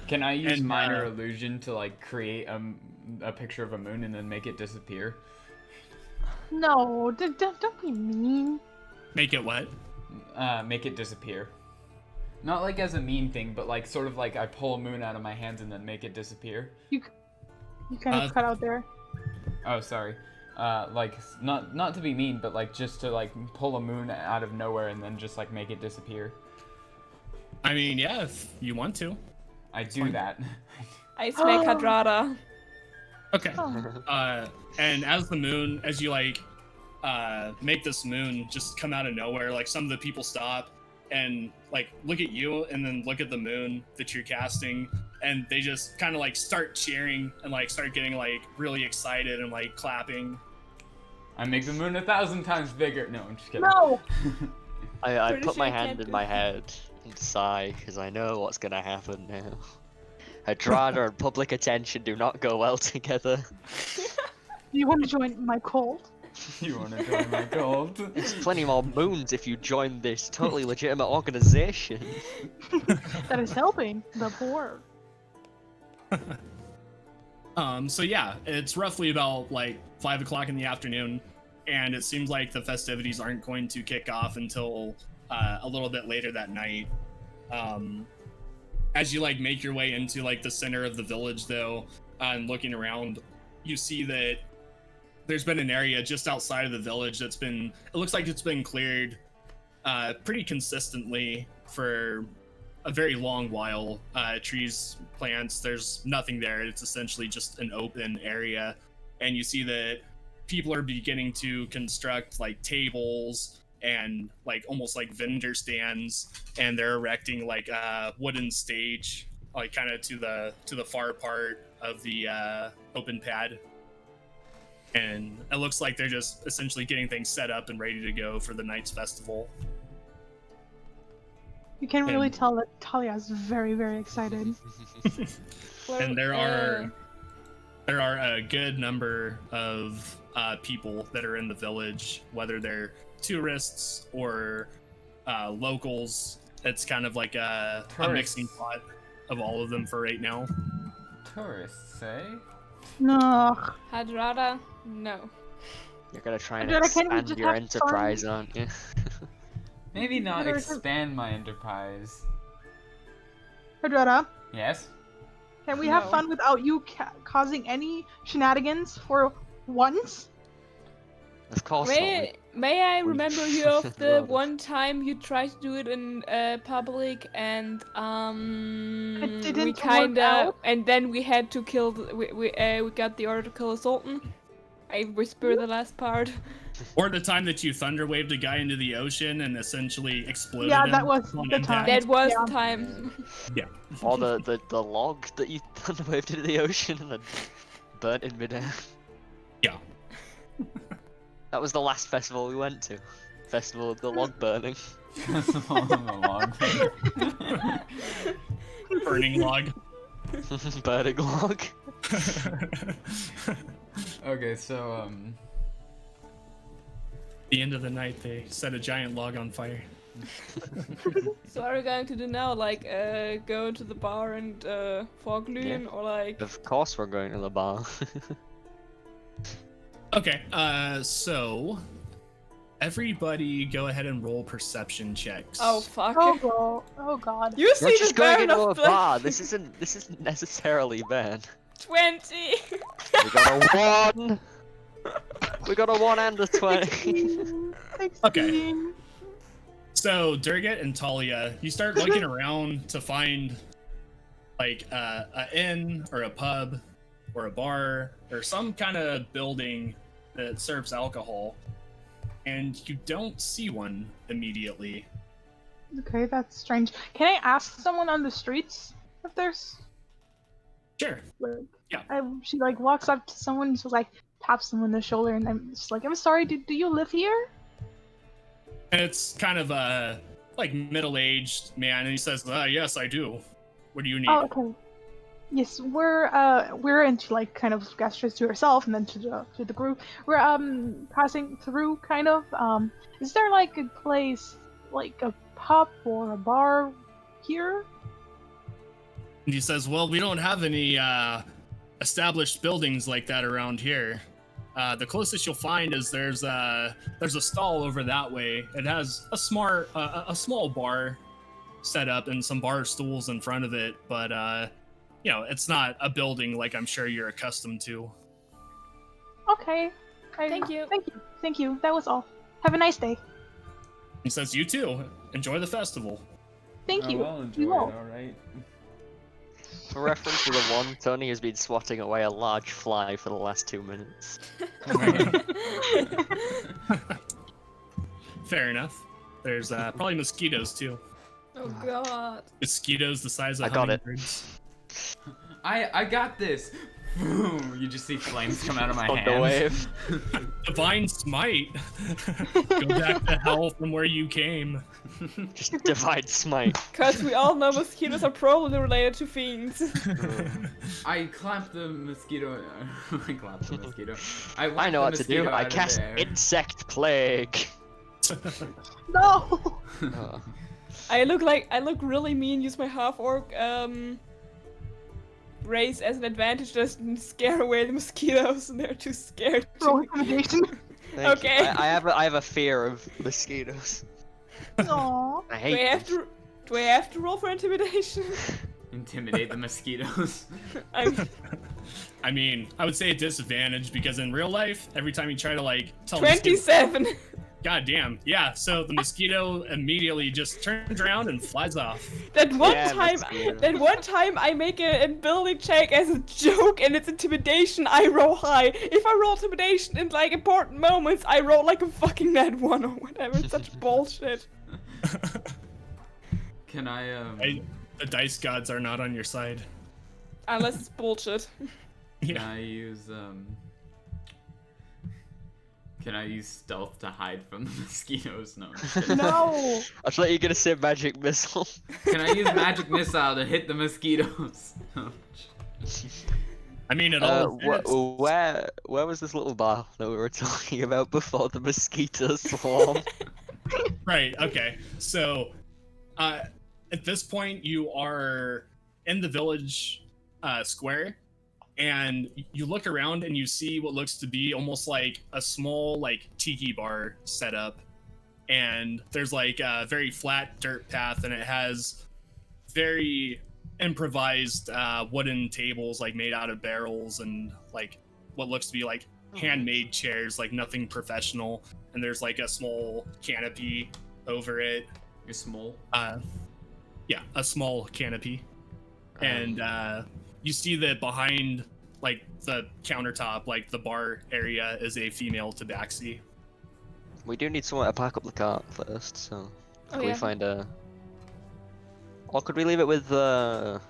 Can I use And, minor illusion to like create a picture of a moon and then make it disappear? No, don't be mean. Make it what? Make it disappear. Not like as a mean thing, but like sort of like I pull a moon out of my hands and then make it disappear. You kind of cut out there. Oh, sorry. Like not to be mean, but like just to like pull a moon out of nowhere and then just like make it disappear. I mean, yeah, if you want to. I do fine. that. I smack Hadrada. Okay. Oh. And as you like make this moon just come out of nowhere, like some of the people stop and like look at you and then look at the moon that you're casting, and they just kind of like start cheering and like start getting like really excited and like clapping. I make the moon 1,000 times bigger. No, I'm just kidding. No. I Pretty put sure my you hand can't in do my that. head and sigh, because I know what's gonna happen now. Hadrada and public attention do not go well together. You want to join my cult? You wanna join my cult? There's plenty more moons if you join this totally legitimate organization. That is helping the poor. So yeah, it's roughly about like 5 o'clock in the afternoon, and it seems like the festivities aren't going to kick off until a little bit later that night. As you like make your way into like the center of the village, though, and looking around, you see that there's been an area just outside of the village that's been, it looks like it's been cleared pretty consistently for a very long while. Trees, plants, there's nothing there. It's essentially just an open area. And you see that people are beginning to construct like tables and like almost like vendor stands, and they're erecting like a wooden stage, like kind of to the far part of the open pad. And it looks like they're just essentially getting things set up and ready to go for the Knights Festival. You can really And- tell that Talia is very, very excited. And there are a good number of people that are in the village, whether they're tourists or locals. It's kind of like a mixing Tourists. pot of all of them for right now. Tourists, eh? No. Hadrada, no. You're gonna try and Dude, I can't even expand just your have enterprise, fun. aren't you? Maybe not There's a- expand my enterprise. Hadrada, Yes? can we have No. fun without you causing any shenanigans for once? Of course May I We- remember you of the Well, one time you tried to do it in public and didn't we work kinda out? and then we had to kill we got the order to kill a sultan. I whispered the last part. Or the time that you thunder waved a guy into the ocean and essentially exploded Yeah, him that was on the impact. time. That was Yeah. the time. Or the log that you waved into the ocean and then burnt in midair. Yeah. That was the last festival we went to. Festival of the log burning. Burning log. Burning log. Okay, so, The end of the night, they set a giant log on fire. So what are we going to do now? Like go to the bar and Foglün or like Of course we're going to the bar. Okay, so everybody go ahead and roll perception checks. oh fuck. Oh, bro. Oh, God. You We're see just the going Baron into a of Black bar. This isn't necessarily bad. 20. We got a 1. We got a 1 and a 20. 16. Okay. So Durgat and Talia, you start looking around to find like a inn or a pub or a bar or some kind of building that serves alcohol, and you don't see one immediately. Okay, that's strange. Can I ask someone on the streets if there's Sure. like, Yeah. she like walks up to someone and she like taps them on the shoulder and I'm just like, I'm sorry, do you live here? And it's kind of a like middle-aged man, and he says, "Yes, I do. What do you need?" Oh, okay. Yes, we're into like kind of gestures to herself and then to the group. We're passing through kind of. Is there like a place like a pub or a bar here? And he says, "Well, we don't have any established buildings like that around here. The closest you'll find is there's a stall over that way. It has a small bar set up and some bar stools in front of it, but it's not a building like I'm sure you're accustomed to." Okay. Thank you. Thank you. That was all. Have a nice day. He says, "You too. Enjoy the festival." Thank you. I'll enjoy We it, will. alright. For reference to the 1, Tony has been swatting away a large fly for the last 2 minutes. Fair enough. There's probably mosquitoes too. Oh god. Mosquitoes the size of I got it. hummingbirds. I got this! Boom! You just see flames come out of my On the hands. wave. Divine smite. Go back to hell from where you came. Just divide smite. Because we all know mosquitoes are probably related to fiends. I clamped the mosquito. I clamped the mosquito. I whacked know the what to do. mosquito I out of cast the air. insect plague. No. Oh. I look really mean. Use my half orc race as an advantage, just scare away the mosquitoes, and they're too scared. Roll intimidation. Thank Okay. you. I have a fear of mosquitoes. Aww. I Do I hate have them. to roll for intimidation? Intimidate the mosquitoes. I mean, I would say a disadvantage because in real life, every time you try to like tell a mosquito, 27. God damn, yeah. So the mosquito immediately just turns around and flies off. That one Yeah, time, mosquito. I make an ability check as a joke, and it's intimidation. I roll high. If I roll intimidation in like important moments, I roll like a fucking nat 1 or whatever. It's such bullshit. Can I The dice gods are not on your side. Unless it's bullshit. Can Yeah. I use Can I use stealth to hide from the mosquitoes? No. I'm just kidding. No. I thought you were gonna say magic missile. Can I use magic missile to hit the mosquitoes? I mean, it all fits. Where was this little bar that we were talking about before the mosquitoes swarm? Right, okay. So, at this point, you are in the village square, and you look around and you see what looks to be almost like a small, like, tiki bar set up. And there's, like, a very flat dirt path, and it has very improvised wooden tables, like, made out of barrels, and, like, what looks to be, like, handmade chairs, like, nothing professional. And there's, like, a small canopy over it. You're small. Yeah, a small canopy. And you see that behind, like, the countertop, like, the bar area is a female tabaxi. We do need someone to pack up the cart first, so Oh, can we yeah. find a... Or could we leave it with the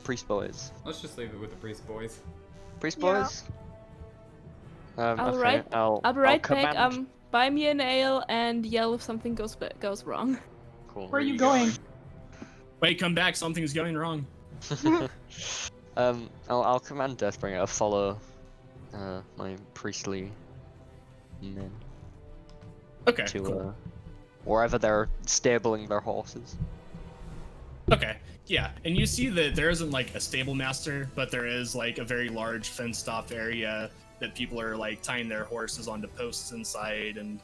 priest boys? Let's just leave it with the priest boys. Priest Yeah. boys? I'll Okay, write- I'll I'll be right command... back. Buy me an ale and yell if something goes wrong. Cool. Where are you going? Wait, come back, something's going wrong. I'll command Deathbringer to follow my priestly men Okay, to cool. wherever they're stabling their horses. Okay, yeah, and you see that there isn't, like, a stable master, but there is, like, a very large fenced-off area that people are, like, tying their horses onto posts inside and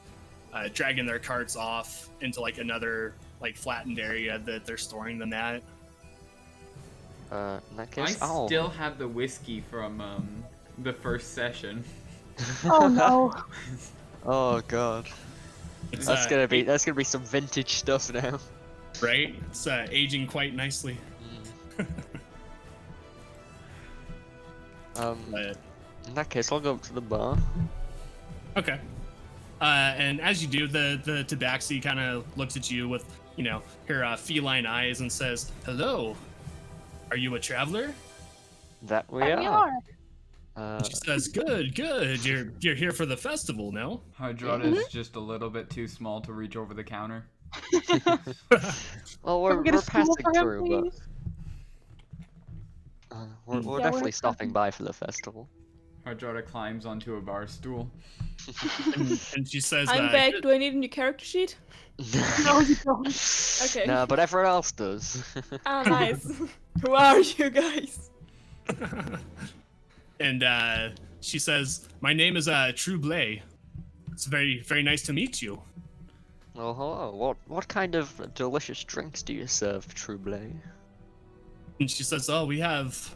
dragging their carts off into, like, another, like, flattened area that they're storing them at. In that I case, still have the whiskey from the first session. Oh no. Oh god, It's, that's gonna be some vintage stuff now. right? It's aging quite nicely. But In that case, I'll go up to the bar. okay. And as you do, the tabaxi kind of looks at you with, you know, her feline eyes and says, "Hello, are you a traveler?" That we There we are. are. She says, "Good, good. You're here for the festival, no?" Hydrata's just a little bit too small to reach over the counter. Well, Can we're we get a stool passing for him, through, please? but we're Yeah, definitely we're- stopping by for the festival. Hydrata climbs onto a bar stool. And she says, I'm back. Do I need a new character sheet? No, you don't. Okay. No, but everyone else does. Ah, nice. Who are you guys? And she says, "My name is Troublé. It's very, very nice to meet you." Oh, hello. What kind of delicious drinks do you serve, Troublé? And she says, "Oh, we have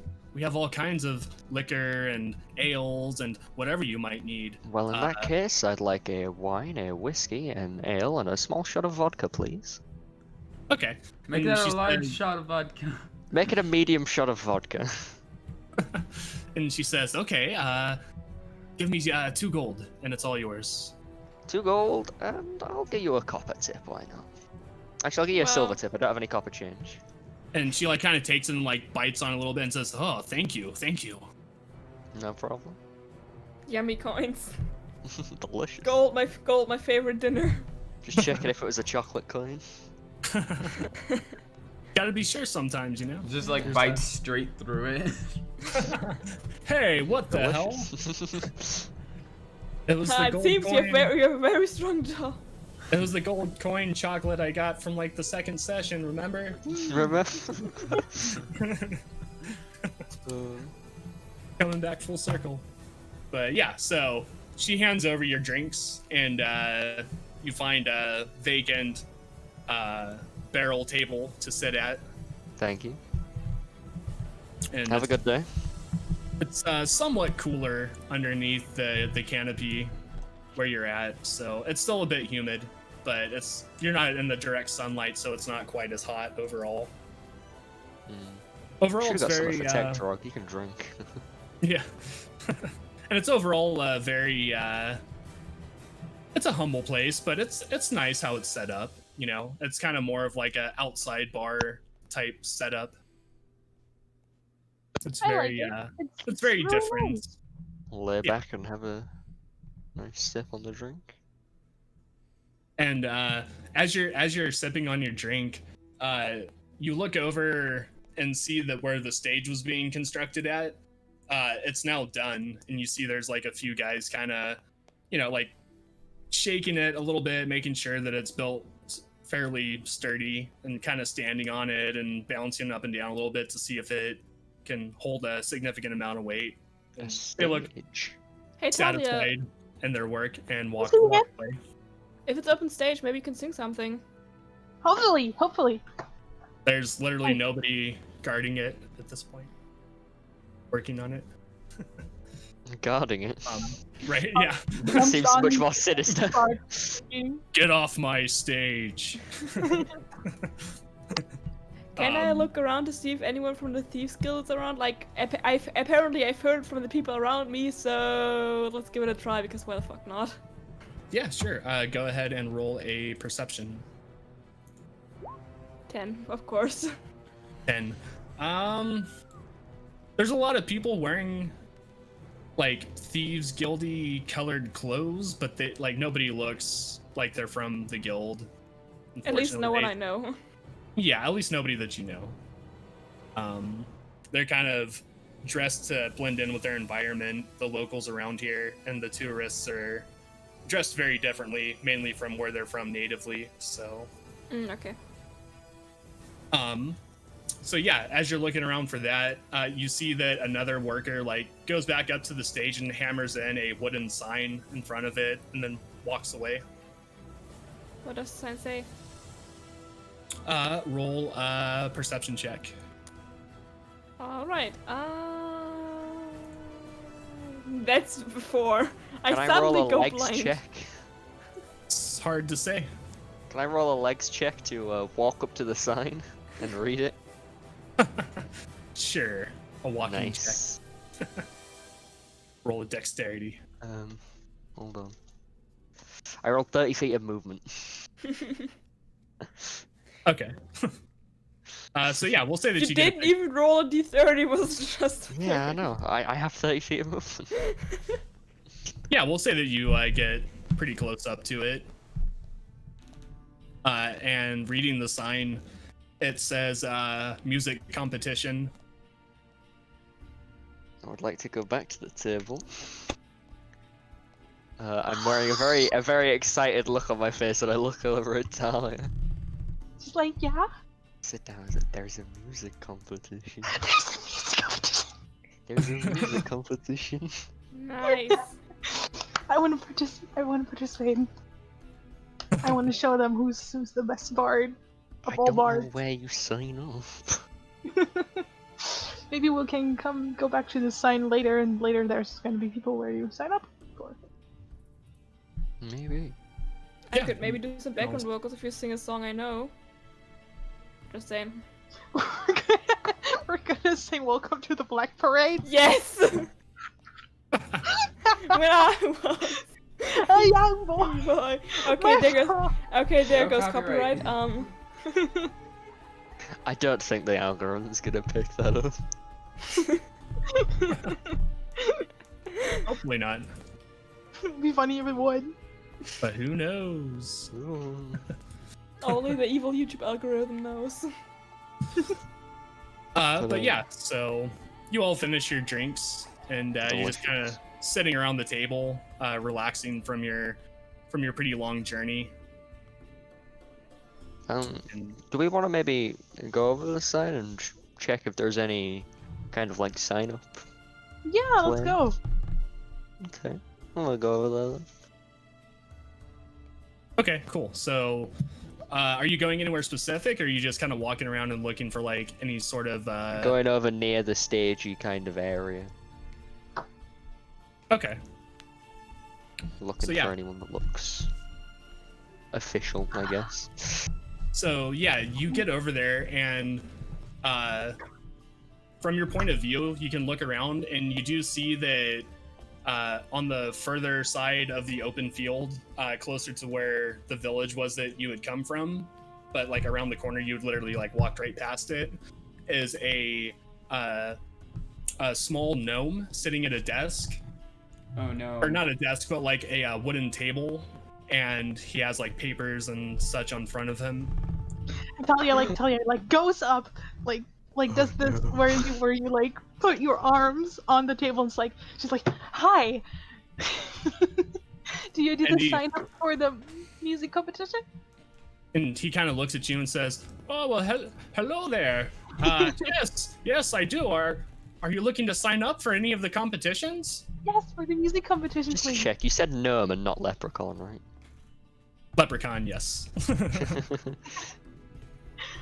all kinds of liquor and ales and whatever you might need." Well, in that case, I'd like a wine, a whiskey, an ale, and a small shot of vodka, please. Okay. Make And that she a large said- shot of vodka. Make it a medium shot of vodka. And she says, "Okay, give me 2 gold, and it's all yours." 2 gold, and I'll give you a copper tip, why not? Actually, I'll give you a silver Well- tip, I don't have any copper change. And she, like, kind of takes it and, like, bites on it a little bit and says, "Oh, thank you, thank you." No problem. Yummy coins. Delicious. Gold, my favorite dinner. Just checking if it was a chocolate coin. Gotta be sure sometimes, you know? Just like There's bites straight through it. Hey, what the hell? Delicious. It was the It gold seems you coin. have a very strong jaw. It was the gold coin chocolate I got from, like, the second session, remember? Remember? Coming back full circle. But yeah, so she hands over your drinks, and you find a vacant barrel table to sit at. Thank you. And Have a good day. It's somewhat cooler underneath the canopy where you're at, so it's still a bit humid, but you're not in the direct sunlight, so it's not quite as hot overall. Overall, Should've it's got very something for Tech Drug, you can drink. yeah, and it's overall very. It's a humble place, but it's nice how it's set up. You know, it's kind of more of like a outside bar type setup. It's I very like it. it's very really different. nice. Lay Yeah. back and have a Nice sip on the drink. And as you're sipping on your drink, you look over and see that where the stage was being constructed at, it's now done, and you see there's like a few guys kind of, like shaking it a little bit, making sure that it's built fairly sturdy, and kind of standing on it and bouncing up and down a little bit to see if it can hold a significant amount of weight. And they look Stage. Hey Talia, satisfied in their work and walk Sing it. away. if it's open stage, maybe you can sing something. Hopefully. There's literally nobody guarding it at this point, working on it. Guarding it. Right? Yeah. Seems on- much more sinister. Get off my stage. Can I look around to see if anyone from the Thieves Guild is around? Like, apparently I've heard from the people around me, so let's give it a try, because why the fuck not? Yeah, sure. Go ahead and roll a perception. 10, of course. 10. There's a lot of people wearing like thieves guildy colored clothes, but they like nobody looks like they're from the guild. At least no one I Unfortunately. know. Yeah, at least nobody that you know. They're kind of dressed to blend in with their environment, the locals around here, and the tourists are dressed very differently, mainly from where they're from natively. So Okay. So yeah, as you're looking around for that, you see that another worker like goes back up to the stage and hammers in a wooden sign in front of it, and then walks away. What does the sign say? Roll a perception check. Alright, that's 4. I Can I suddenly roll a go legs blind. check? It's hard to say. Can I roll a legs check to walk up to the sign and read it? Sure, a walking Nice. check. Roll a dexterity. Hold on. I rolled 30 feet of movement. Okay. So yeah, we'll say that You you get a didn't even roll a d30, it was just. Yeah, I know. I have 30 feet of movement. Yeah, we'll say that you get pretty close up to it. And reading the sign, it says music competition. I would like to go back to the table. I'm wearing a very excited look on my face, and I look over at Talia. She's like, yeah. Sit down. There's a music competition. There's a music competition. Nice. I want to participate. I want to show them who's the best bard I of all don't know bards. where you sign up. Maybe we can go back to the sign later, and later there's going to be people where you sign up for. Maybe. I Yeah. could maybe do some background vocals if you sing a song I know. Just saying. We're gonna sing "Welcome to the Black Parade." Yes! When I was A young boy. a boy. Okay, there No goes copyright. copyright. I don't think the algorithm's gonna pick that up. Hopefully not, It'd be funny if it would. but who knows? Ooh. Only the evil YouTube algorithm knows. But yeah, so you all finish your drinks, and you're just kind of sitting around the table, relaxing from your pretty long journey. And Do we want to maybe go over the sign and check if there's any kind of like sign up? Yeah, let's go. Okay, I'm gonna go over there then. okay, cool. So, are you going anywhere specific, or are you just kind of walking around and looking for like any sort of? Going over near the stagey kind of area, Okay. looking So, yeah. for anyone that looks official, I guess. So yeah, you get over there, and from your point of view, you can look around, and you do see that on the further side of the open field, closer to where the village was that you had come from, but like around the corner, you would literally like walked right past it, is a small gnome sitting at a desk, Oh no. or not a desk, but like a wooden table, and he has like papers and such on front of him. Talia like goes up, like does this where you like put your arms on the table and she's like, hi. Do you And he- sign up for the music competition? And he kind of looks at you and says, "Oh well, hello there. Yes, I do. Are you looking to sign up for any of the competitions?" Yes, for the music competition, Just to please. check, you said gnome and not leprechaun, right? Leprechaun, yes.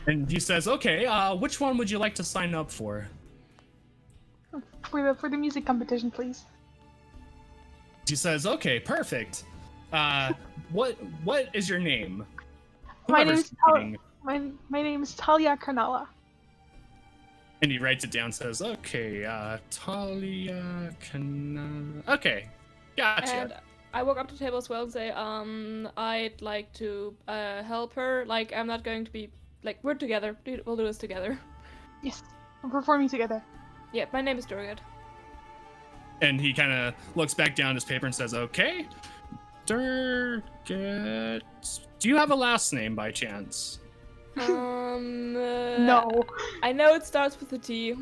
And he says, "Okay, which one would you like to sign up for?" For the music competition, please. He says, "Okay, perfect. What is your name?" My Whoever's name's reading. My name is Talia Karnala. And he writes it down. Says, "Okay, Talia can. Okay, gotcha." And I walk up to the table as well and say, I'd like to help her. Like, I'm not going to be like, we're together. We'll do this together. Yes, we're performing together. Yeah, my name is Durgad. And he kind of looks back down at his paper and says, "Okay, Durgat. Do you have a last name by chance?" No. I know it starts with a T.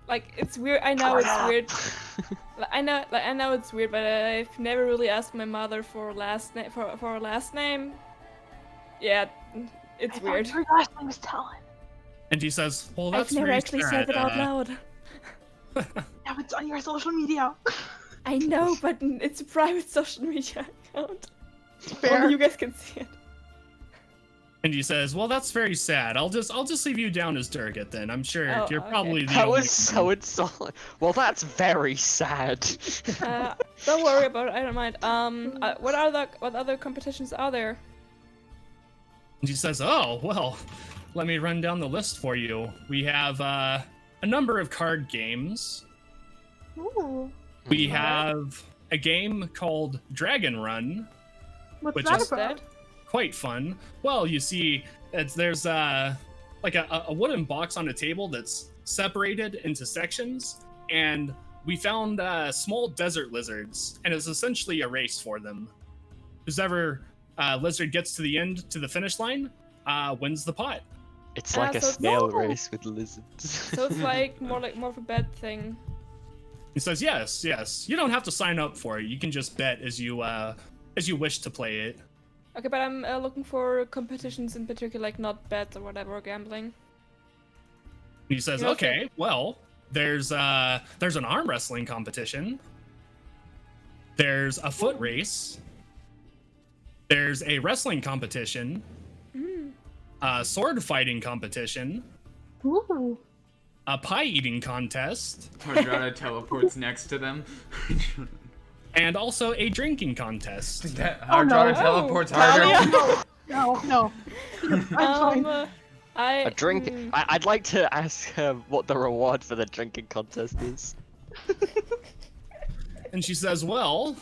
Like, it's weird. I know it's weird. I know it's weird, but I've never really asked my mother for a last name. For a last name. Yeah, it's weird. Her last name is Talon. And he says, "Well, that's I've never very actually sad. said it out loud. Now it's on your social media. I know, but it's a private social media account. Fair. Only you guys can see it. And he says, "Well, that's very sad. I'll just leave you down as Durgat then. I'm sure Oh, you're okay. probably the That only was so one." insolent. Well, that's very sad. Don't worry about it. I don't mind. What other competitions are there? And he says, "Oh, well, let me run down the list for you. We have a number of card games. Ooh. We have a game called Dragon Run, What's Which that is about? quite fun. Well, you see, there's like a wooden box on a table that's separated into sections, and we found small desert lizards, and it's essentially a race for them. Whoever lizard gets to the end, to the finish line, wins the pot." It's like a so it's- snail No. race with lizards. So it's like more of a bet thing. He says, "Yes. You don't have to sign up for it. You can just bet as you wish to play it." Okay, but I'm looking for competitions in particular, like not bets or whatever, or gambling. He says, Yeah, "Okay, well, there's an arm wrestling competition. There's a foot race. There's a wrestling competition. A sword fighting competition. Ooh. A pie eating contest, Hardrada teleports next to them. and also a drinking contest." Hardrada no. teleports Talia? harder. No. I'm fine. Um, A drink. I'd like to ask what the reward for the drinking contest is. And she says, "Well,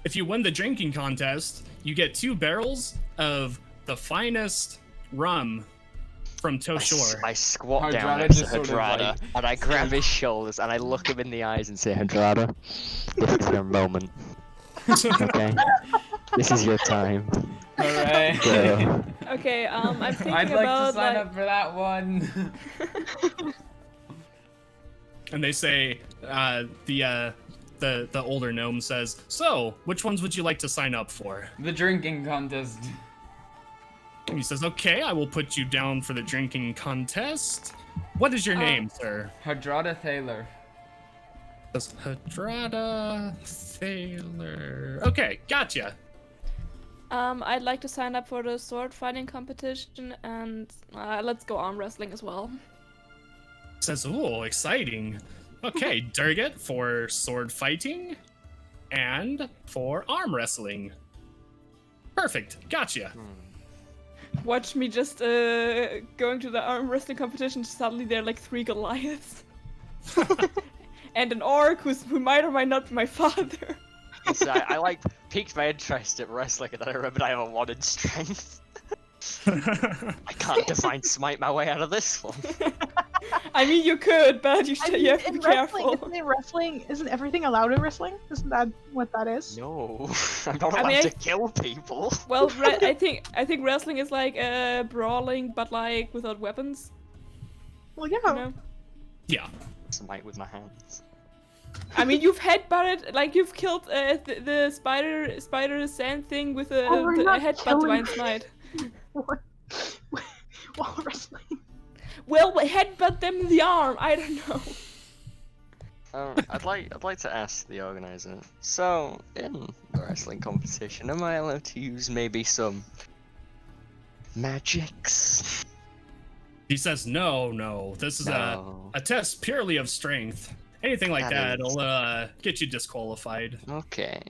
if you win the drinking contest, you get 2 barrels of the finest rum from Toshore." I squat Hardrada down next to just sort of, Hardrada like- and I grab his shoulders and I look him in the eyes and say, "Hardrada, this is your moment. Okay, this is your time. Hooray. Go." Okay, I'm thinking I'd like about to sign up for that one. And they say, the older gnome says, "So, which ones would you like to sign up for?" The drinking contest. And he says, "Okay, I will put you down for the drinking contest. What is your name, sir?" Hardrada Thaler. Says, "Hardrada Thaler." Okay, gotcha. I'd like to sign up for the sword fighting competition, and let's go arm wrestling as well. Says, "Oh, exciting. Okay, Durgat for sword fighting and for arm wrestling. Perfect, gotcha." Watch me just going to the arm wrestling competition. Suddenly there are like 3 Goliaths. And an orc who might or might not be my father. So I like piqued my interest at wrestling and then I remembered I have a 1 in strength. I can't divine smite my way out of this one. I mean, you could, but you, I you mean, have to in be careful. isn't everything allowed in wrestling? Isn't that what that is? No, I'm not I allowed mean, to kill people. Well, I think wrestling is like brawling, but like without weapons. Well, yeah. You know? Yeah. Smite with my hands. I mean, you've headbutted, like you've killed the spider sand thing with a, Oh, we're a not headbutt killing- divine smite. While wrestling. Well, headbutt them in the arm. I don't know. I'd like to ask the organizer. So, in the wrestling competition, am I allowed to use maybe some magics? He says, no. This is No. a test purely of strength. Anything like That that is- will get you disqualified. Okay.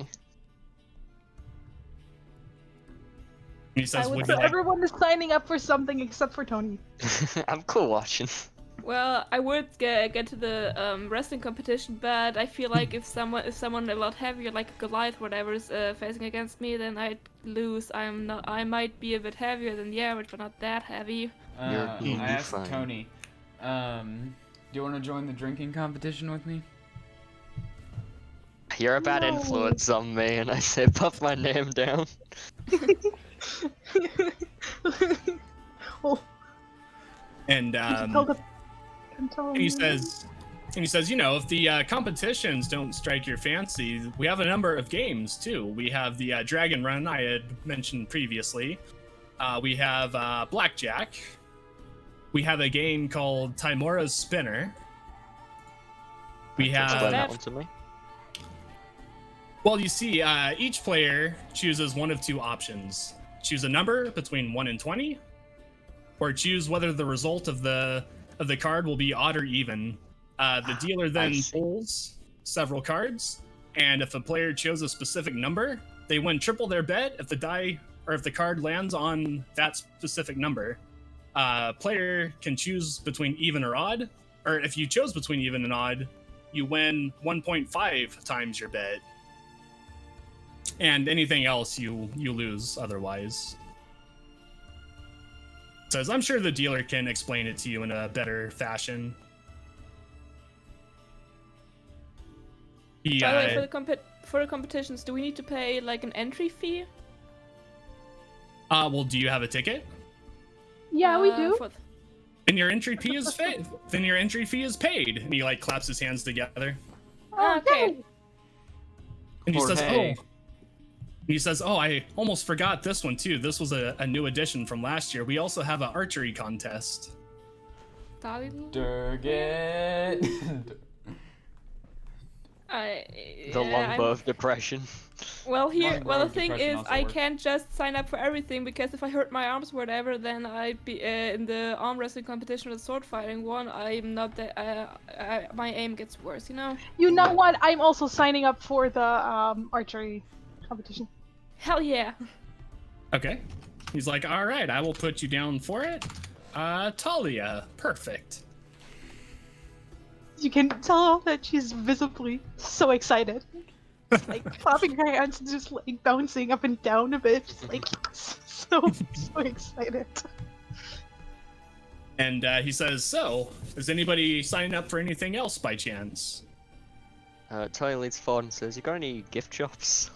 He says, would would So you like... everyone is signing up for something except for Tony. I'm cool watching. Well, I would get to the wrestling competition, but I feel like if someone a lot heavier, like Goliath, whatever, is facing against me, then I'd lose. I might be a bit heavier than the average, but not that heavy. You'll be I asked fine. Tony, do you want to join the drinking competition with me? You're a bad No. influence on me, and I say put my name down. Well, And you can tell he says, you know, if the competitions don't strike your fancy, we have a number of games too. We have the Dragon Run I had mentioned previously. We have Blackjack. We have a game called Timora's Spinner. We Explain have, that one to me. well, you see, each player chooses one of two options. Choose a number between 1 and 20, or choose whether the result of the card will be odd or even. The dealer then see. pulls several cards, and if a player chose a specific number, they win triple their bet if the card lands on that specific number. Player can choose between even or odd, or if you chose between even and odd, you win 1.5 times your bet. And anything else you lose otherwise. Says, I'm sure the dealer can explain it to you in a better fashion. He, By the way, for the competitions, do we need to pay like an entry fee? well, do you have a ticket? yeah, we do. Then your entry fee is then your entry fee is paid. And he like claps his hands together. Oh, okay. yay. And he says, Jorge. "Oh." He says, "Oh, I almost forgot this one too. This was a new addition from last year. We also have an archery contest." Durget. The longbow of depression. Well, Longbow the of thing depression is, also I works. can't just sign up for everything because if I hurt my arms or whatever, then I'd be in the arm wrestling competition or the sword fighting one. I'm not that. My aim gets worse, you know. You know what? I'm also signing up for the archery competition. Hell yeah. Okay. He's like, "All right, I will put you down for it." Talia, perfect. You can tell that she's visibly so excited. Just, like clapping her hands and just like bouncing up and down a bit. Just like so excited. And he says, "So, is anybody signing up for anything else by chance?" Talia leads forward and says, "You got any gift shops?"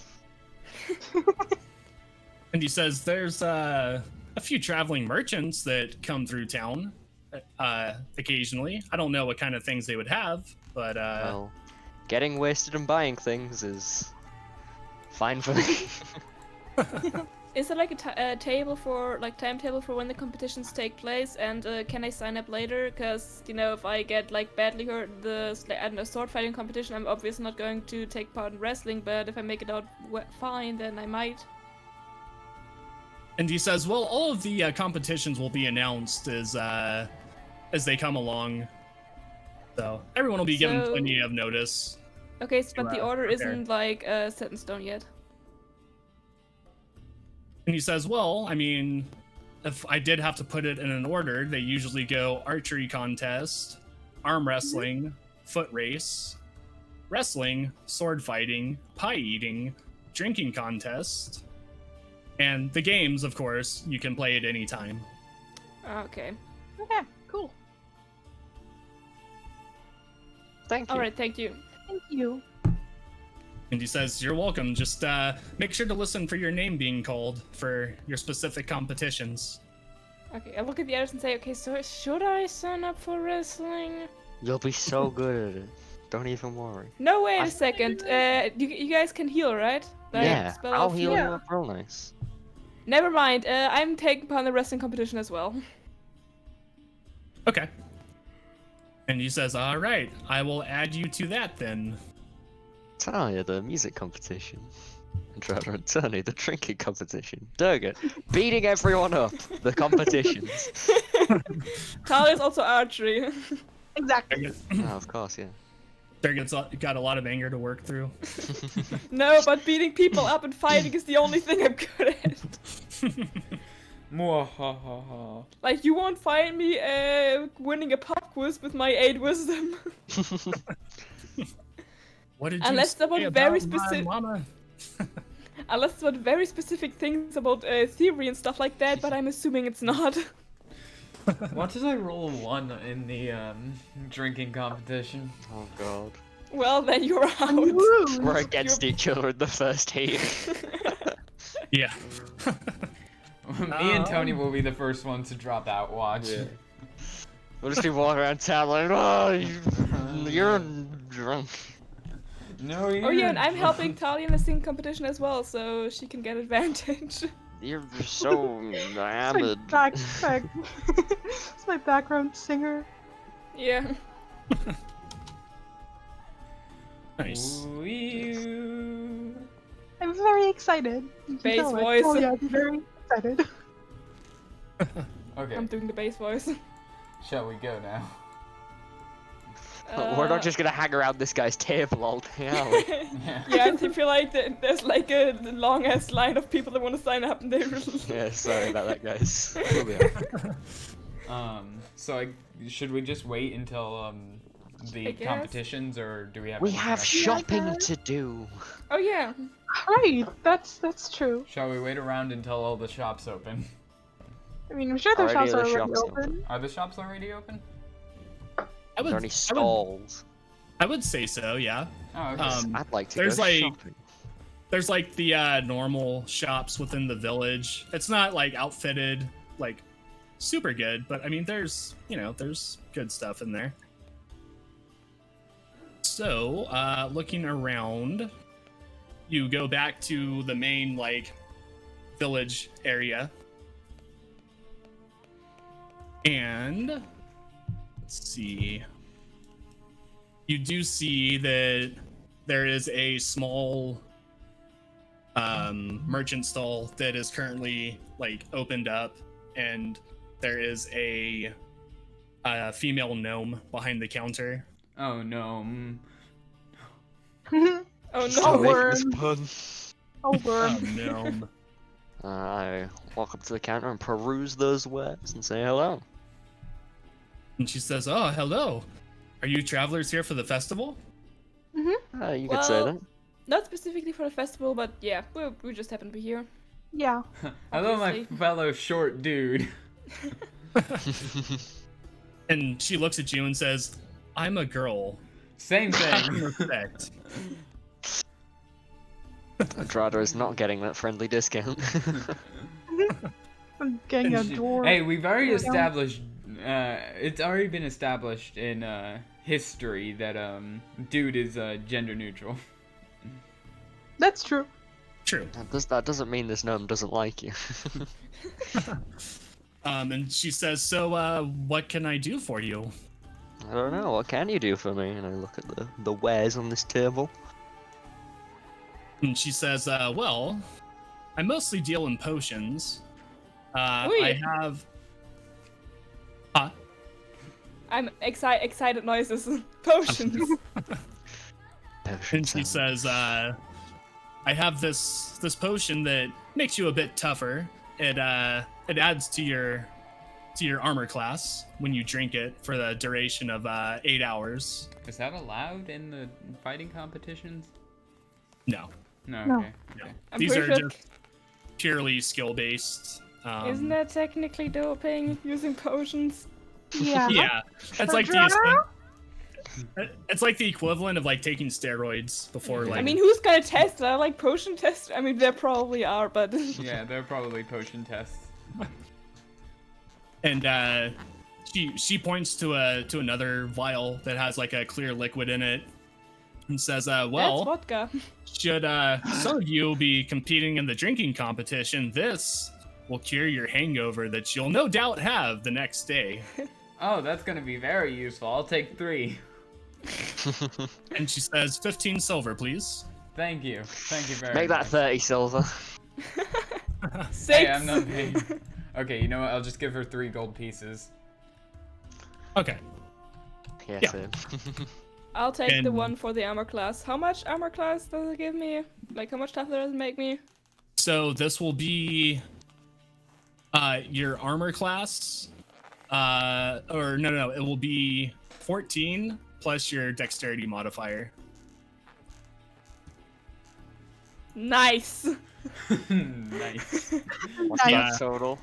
And he says, "There's a few traveling merchants that come through town occasionally. I don't know what kind of things they would have, but Well, getting wasted and buying things is fine for me. Is there like a table for like timetable for when the competitions take place? And can I sign up later? Because you know, if I get like badly hurt at a sword fighting competition, I'm obviously not going to take part in wrestling. But if I make it out fine, then I might. And he says, "Well, all of the competitions will be announced as they come along. So everyone will be given So- plenty of notice." Okay, but the order prepare. isn't like set in stone yet. And he says, "Well, I mean, if I did have to put it in an order, they usually go archery contest, arm wrestling, foot race, wrestling, sword fighting, pie eating, drinking contest, and the games, of course, you can play at any time." Okay. Okay, cool. Thank you. All right, thank you. Thank you. And he says, "You're welcome. Just make sure to listen for your name being called for your specific competitions." Okay, I look at the others and say, okay, so should I sign up for wrestling? You'll be so good at it. Don't even worry. No, wait I- a second. You guys can heal, right? Like, Yeah, spell I'll off heal Yeah. you up real nice. Never mind. I'm taking part in the wrestling competition as well. Okay. And he says, "All right, I will add you to that then." Talia, the music competition. Trevor, Tony, the drinking competition. Durga, beating everyone up. The competitions. Talia's also archery. Exactly. Oh, of course, yeah. Durgan's got a lot of anger to work through. No, but beating people up and fighting is the only thing I'm good at. Mwahaha. Like, you won't find me winning a pop quiz with my 8 wisdom. What did Unless you someone say very about my specific- mama? Unless it's about very specific things about theory and stuff like that, but I'm assuming it's not. What did I roll a 1 in the drinking competition? Oh god. Well, then you're out. Rude. We're against each other in the first heat. Yeah. Me and Tony will be the first ones to drop out. Watch. Yeah. We'll just be walking around town like, oh, you're drunk. No, you. Oh yeah, and I'm helping Talia in the singing competition as well, so she can get advantage. You're so It's my hammered. It's my background singer. Yeah. Nice. Ooh. I'm very excited. You can Bass tell it. voice. Oh yeah, I'm very excited. Okay, I'm doing the bass voice. shall we go now? We're not just gonna hang around this guy's table all day, are we? Yeah. Yeah, I feel like there's like a long ass line of people that want to sign up, and they really. Yeah, sorry about that, guys. So should we just wait until I the guess. competitions, or do we have? We anything have else? shopping to do. Oh yeah. Right, that's true. Shall we wait around until all the shops open? I mean, I'm sure the Already shops are the already shops open. Are the shops already open? I Are there any stalls? I would say so, yeah. Oh, okay. I'd like to there's go like- shopping. There's like the normal shops within the village. It's not like outfitted like super good, but I mean there's good stuff in there. So, looking around, you go back to the main like village area. And let's see. You do see that there is a small merchant stall that is currently like opened up, and there is a female gnome behind the counter. Oh no. Oh Still no. making this worm. pun. Oh, worm. Gnome. I walk up to the counter and peruse those wares and say hello. And she says, "Oh, hello. Are you travelers here for the festival?" You could say Well- that. Not specifically for the festival, but yeah, we just happen to be here. Yeah. Hello, my Obviously. fellow short dude. And she looks at you and says, "I'm a girl. Same Have some thing. respect." Andrada is not getting that friendly discount. I'm getting a door. Hey, we've already There we go. established. It's already been established in history that dude is gender neutral. That's true. True. that doesn't mean this gnome doesn't like you. And she says, "So, what can I do for you?" I don't know, what can you do for me? And I look at the wares on this table. And she says, "Well, I mostly deal in potions. Oi. I have." Huh? I'm excited noises. Potions. And she says, "I have this potion that makes you a bit tougher. It adds to your armor class when you drink it for the duration of 8 hours." Is that allowed in the fighting competitions? No, No. No. Okay. okay. I'm these pretty are sure. just purely skill based. Isn't that technically doping using potions? Yeah. Yeah, that's like the Andrada? It's like the equivalent of like taking steroids before like. I mean, who's gonna test? Are like potion tests? I mean, there probably are, but Yeah, they're probably potion tests. And she points to another vial that has like a clear liquid in it, and says, that's "Well, vodka. should some of you be competing in the drinking competition, this will cure your hangover that you'll no doubt have the next day." Oh, that's gonna be very useful. I'll take 3. And she says, 15 silver, please. Thank you. Thank you very Make much. that 30 silver. 6. Hey, I'm not paying. Okay, you know what? I'll just give her 3 gold pieces. Okay. Yes, Yeah. sir. I'll take the And- one for the armor class. How much armor class does it give me? Like, how much tougher does it make me? So this will be your armor class. Or no, it will be 14 plus your dexterity modifier. Nice. Nice. What's Yeah. that total?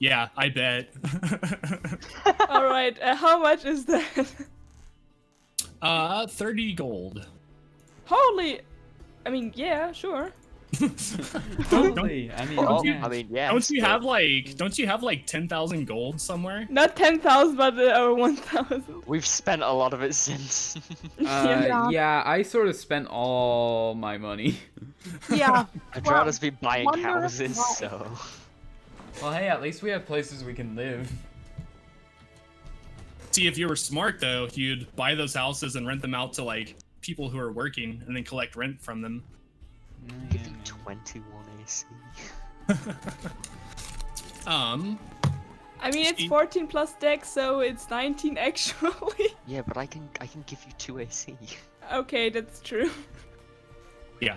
Yeah, I bet. All right. How much is that? 30 gold. Holy. I mean, yeah, sure. Totally. I mean, Well, yeah. I mean, yeah. Don't you have like 10,000 gold somewhere? Not 10,000, but 1,000. We've spent a lot of it since. Yeah. Yeah, I sort of spent all my money. Yeah. I'd Well, rather be buying wonder houses, why. so. Well, hey, at least we have places we can live. See, if you were smart though, you'd buy those houses and rent them out to like people who are working and then collect rent from them. Give you 21 AC. I mean, it's 14 plus dex, so it's 19 actually. Yeah, but I can give you 2 AC. Okay, that's true. Yeah.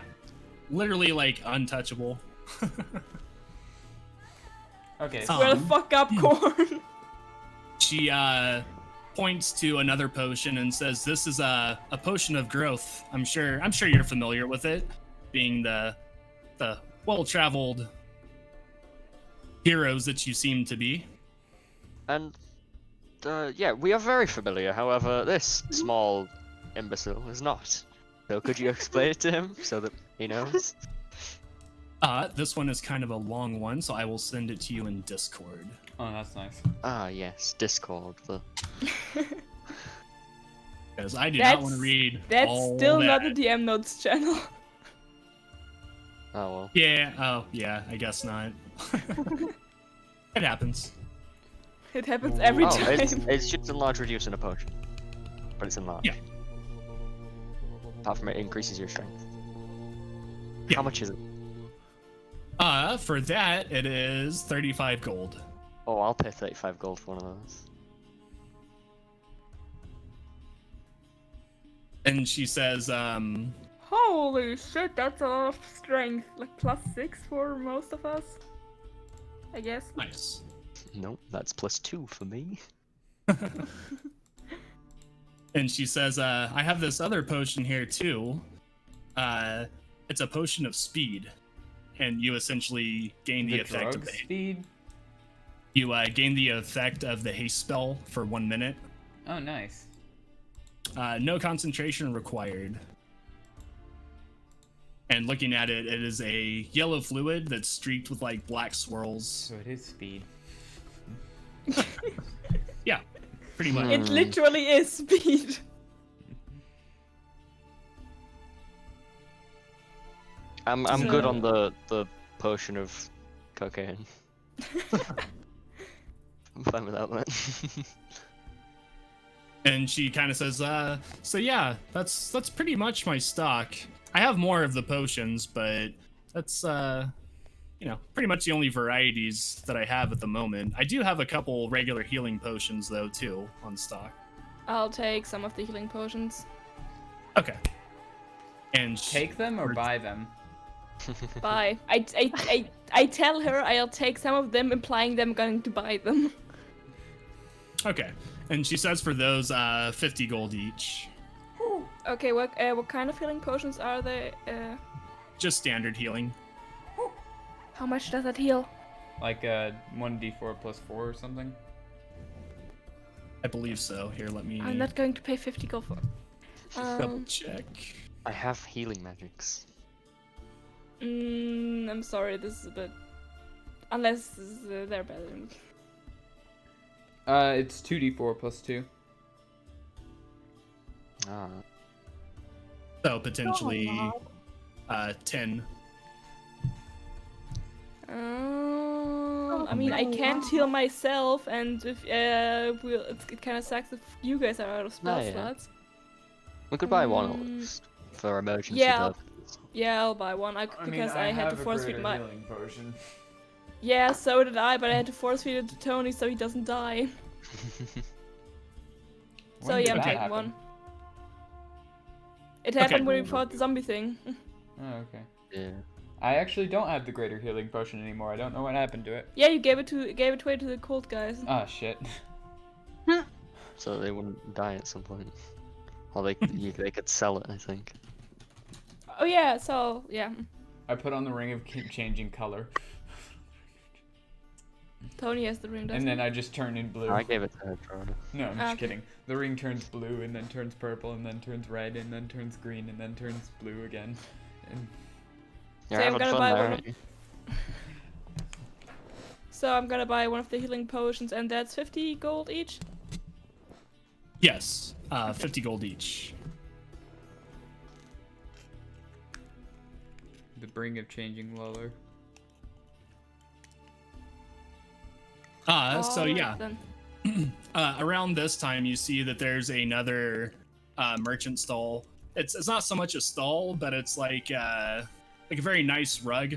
Literally like untouchable. Okay. Oh. Where the fuck up, corn? She points to another potion and says, "This is a potion of growth. I'm sure you're familiar with it, being the well-traveled heroes that you seem to be." And, yeah, we are very familiar. However, this small imbecile is not. So could you explain it to him so that he knows? This one is kind of a long one, so I will send it to you in Discord. Oh, that's nice. Ah, yes, Discord. Because I do not want to That's- read That's all still that. not the DM Notes channel. Oh, well. Yeah, oh, yeah, I guess not. It happens. It happens every Oh, time. it's just enlarge, reduce, and a potion. But it's enlarged. Yeah. Apart from it increases your strength. Yeah. How much is it? For that, it is 35 gold. Oh, I'll pay 35 gold for one of those. And she says, Holy shit, that's a lot of strength. Like +6 for most of us. I guess. nice. Nope, that's +2 for me. And she says, I have this other potion here too. It's a potion of speed. And you essentially gain the effect of drug the speed. you gain the effect of the haste spell for 1 minute. Oh, nice. No concentration required. And looking at it, it is a yellow fluid that's streaked with like black swirls. So it is speed. Yeah, pretty much. It literally is speed. I'm good on the potion of cocaine. I'm fine without that. And she kind of says, so yeah, that's pretty much my stock. I have more of the potions, but that's pretty much the only varieties that I have at the moment. I do have a couple regular healing potions though too on stock. I'll take some of the healing potions. Okay. And Take them or buy them? Bye. I tell her I'll take some of them, implying them going to buy them. Okay. And she says for those 50 gold each. Okay, what kind of healing potions are they? Just standard healing. How much does that heal? Like 1d4 plus 4 or something? I believe so. Here, let me I'm not going to pay 50 gold for. double check. I have healing magics. I'm sorry, this is a bit. Unless they're better. It's 2d4 plus 2. Ah. So potentially Aw. 10. I mean, I can't heal myself, and if it kind of sucks if you guys are out of spell yeah. slots. We could buy one at Mm, least for emergency yeah. purposes. Yeah, I'll buy one. Because I had to force feed my. healing potion. Yeah, so did I, but I had to force feed it to Tony so he doesn't die. So When yeah, did I'm that taking happen? one. It happened when we fought the zombie thing. Oh, okay. Yeah. I actually don't have the greater healing potion anymore. I don't know what happened to it. Yeah, you gave it away to the cold guys. Ah, shit. So they wouldn't die at some point. Or they could sell it, I think. Oh yeah, so yeah. I put on the ring of keep changing color. Tony has the ring, doesn't And then he? I just turn in blue. I gave it to her, Jordan. No, I'm just Okay. kidding. The ring turns blue, and then turns purple, and then turns red, and then turns green, and then turns blue again. And You're So I'm having gonna fun buy there, one aren't you? So I'm gonna buy one of the healing potions, and that's 50 gold each. Yes, 50 gold each. the ring of changing Luller. So Alright yeah, then. around this time you see that there's another merchant stall. It's not so much a stall, but it's like a very nice rug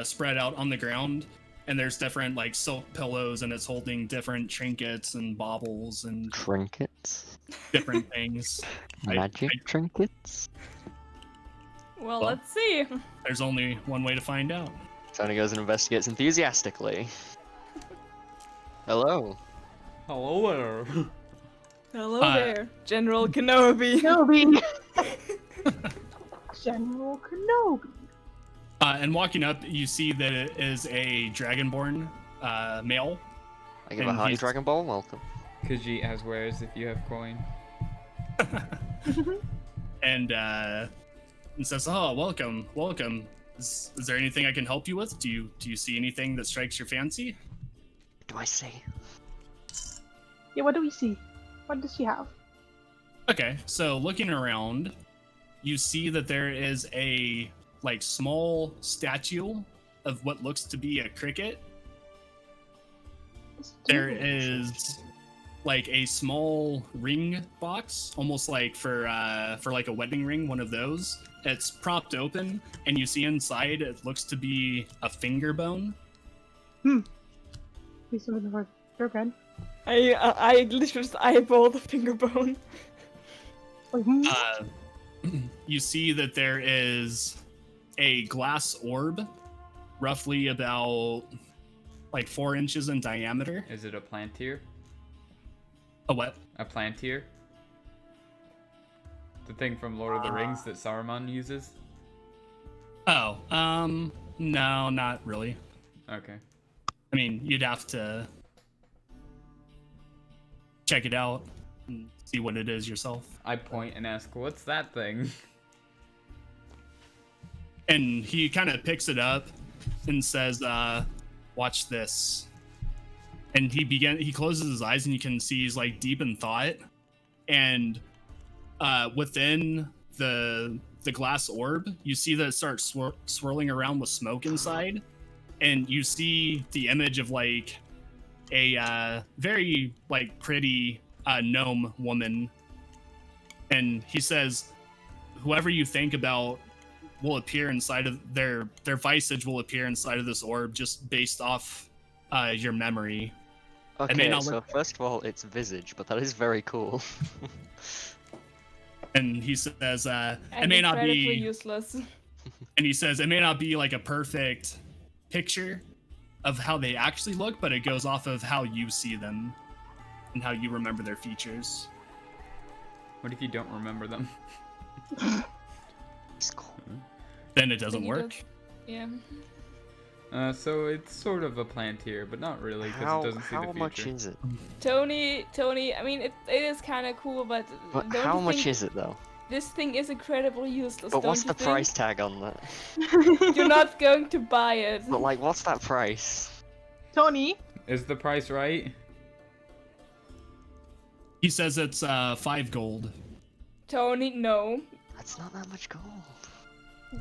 spread out on the ground, and there's different like silk pillows, and it's holding different trinkets and baubles and Trinkets? different things. Magic trinkets? Well, Well. let's see. There's only one way to find out. Tony goes and investigates enthusiastically. Hello. Hello there. Hello Uh, there, General Kenobi. Kenobi. General Kenobi. And walking up, you see that it is a Dragonborn male. I give a And hearty he's- Dragon Ball welcome. Khajiit has wares if you have coin. and says, "Oh, welcome, welcome. Is there anything I can help you with? Do you see anything that strikes your fancy?" Do I say? Yeah, what do we see? What does she have? Okay, so looking around, you see that there is a like small statue of what looks to be a cricket. There is like a small ring box, almost like for like a wedding ring, one of those. It's propped open, and you see inside it looks to be a finger bone. Please look at the word. You're good. I literally just eyeball the finger bone. Like, You see that there is a glass orb, roughly about like 4 inches in diameter. Is it a plantier? A what? A plantier? The thing from Lord of the Rings that Saruman uses? Oh, no, not really. Okay. I mean, you'd have to check it out and see what it is yourself. I point and ask, what's that thing? And he kind of picks it up and says, watch this. And he closes his eyes, and you can see he's like deep in thought. And within the glass orb, you see that it starts swirling around with smoke inside. And you see the image of like a very like pretty gnome woman. And he says, whoever you think about will appear inside of their visage will appear inside of this orb just based off your memory. may Okay, not so look- first of all, it's visage, but that is very cool. And he says, it And may not incredibly be, useless. and he says it may not be like a perfect picture of how they actually look, but it goes off of how you see them and how you remember their features. What if you don't remember them? It's cool. Then it doesn't Then he work. does- Yeah. So it's sort of a Plantier, but not really, because How it doesn't see the future. much is it? Tony, I mean, it is kind of cool, but But don't how you much think is it though? this thing is incredibly useless? But don't what's you the think? price tag on that? You're not going to buy it. But like, what's that price? Tony, Is the price right? He says it's 5 gold. Tony, no. That's not that much gold.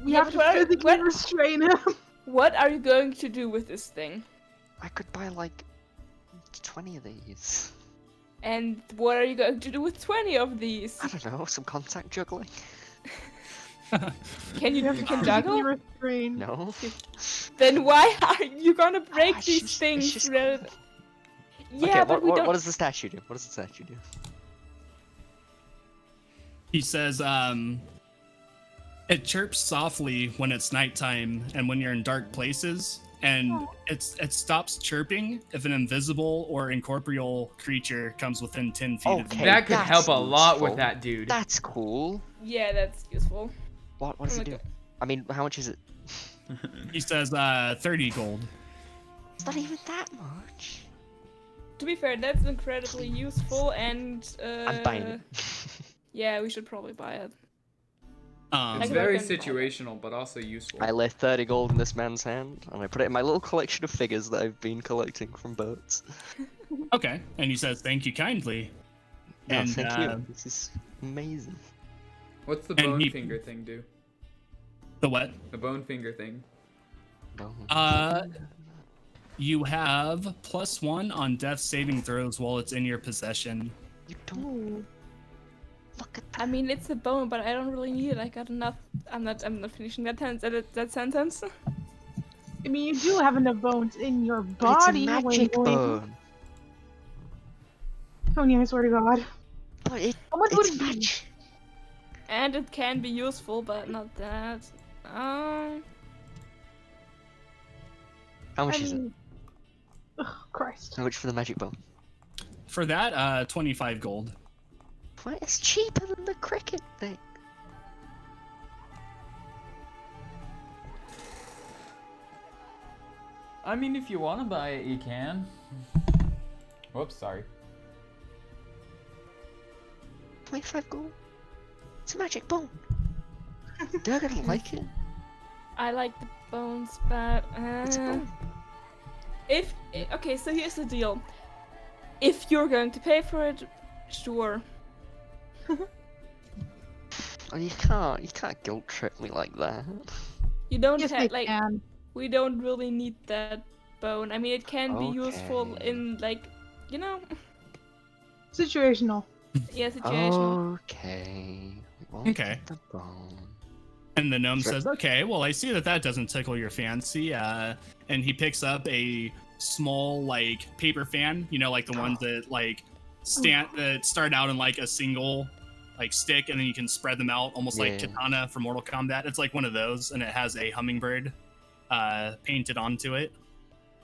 we Yeah, have to but physically what- restrain him. What are you going to do with this thing? I could buy like 20 of these. And what are you going to do with 20 of these? I don't know, some contact juggling? Can you We have to can physically juggle? restrain. No. Then why are you gonna break it's these just- it's things? just rather- cool. Yeah, Okay, but we don't. what does the statue do? What does the statue do? He says, it chirps softly when it's nighttime and when you're in dark places, and it stops chirping if an invisible or incorporeal creature comes within 10 feet of Okay. you. That could that's help a lot with useful. that dude. That's cool. Yeah, that's useful. What does Oh it my do? I mean, how much is it? He says 30 gold. It's not even that much. To be fair, that's incredibly useful, and I'm buying it. yeah, we should probably buy it. It's Like, very like an- situational, but also useful. I lay 30 gold in this man's hand, and I put it in my little collection of figures that I've been collecting from boats. Okay, and he says thank you kindly. Oh, And, thank you. This is amazing. What's the And bone he- finger thing do? The what? The bone finger thing. No. You have +1 on death saving throws while it's in your possession. You don't Ooh. look at I mean, it's a bone, but I don't really need it. I got enough. I'm not finishing that sentence. I mean, you do have enough bones in your But it's a body. magic Wait. bone. Tony, I swear to God. But How much would it's it be? magic. And it can be useful, but not that. How I much is it? mean, ugh, Christ. How much for the magic bone? For that, 25 gold. Well, it's cheaper than the cricket thing. I mean, if you want to buy it, you can. Whoops, sorry. 25 gold? It's a magic bone. They're gonna like it. I like the bones, but It's a bone. okay, so here's the deal. If you're going to pay for it, sure. Oh, you can't guilt trip me like that. You don't Yes, have they like can. we don't really need that bone. I mean, it can be useful Okay. in like, you know, Situational. yeah, situational. Okay. We won't Okay. get the bone. And the gnome Sure. says, okay, well, I see that that doesn't tickle your fancy. And he picks up a small, like, paper fan, you know, like the ones that, like, that start out in, like, a single, like, stick, and then you can spread them out, almost like Yeah. Katana from Mortal Kombat. It's like one of those, and it has a hummingbird painted onto it.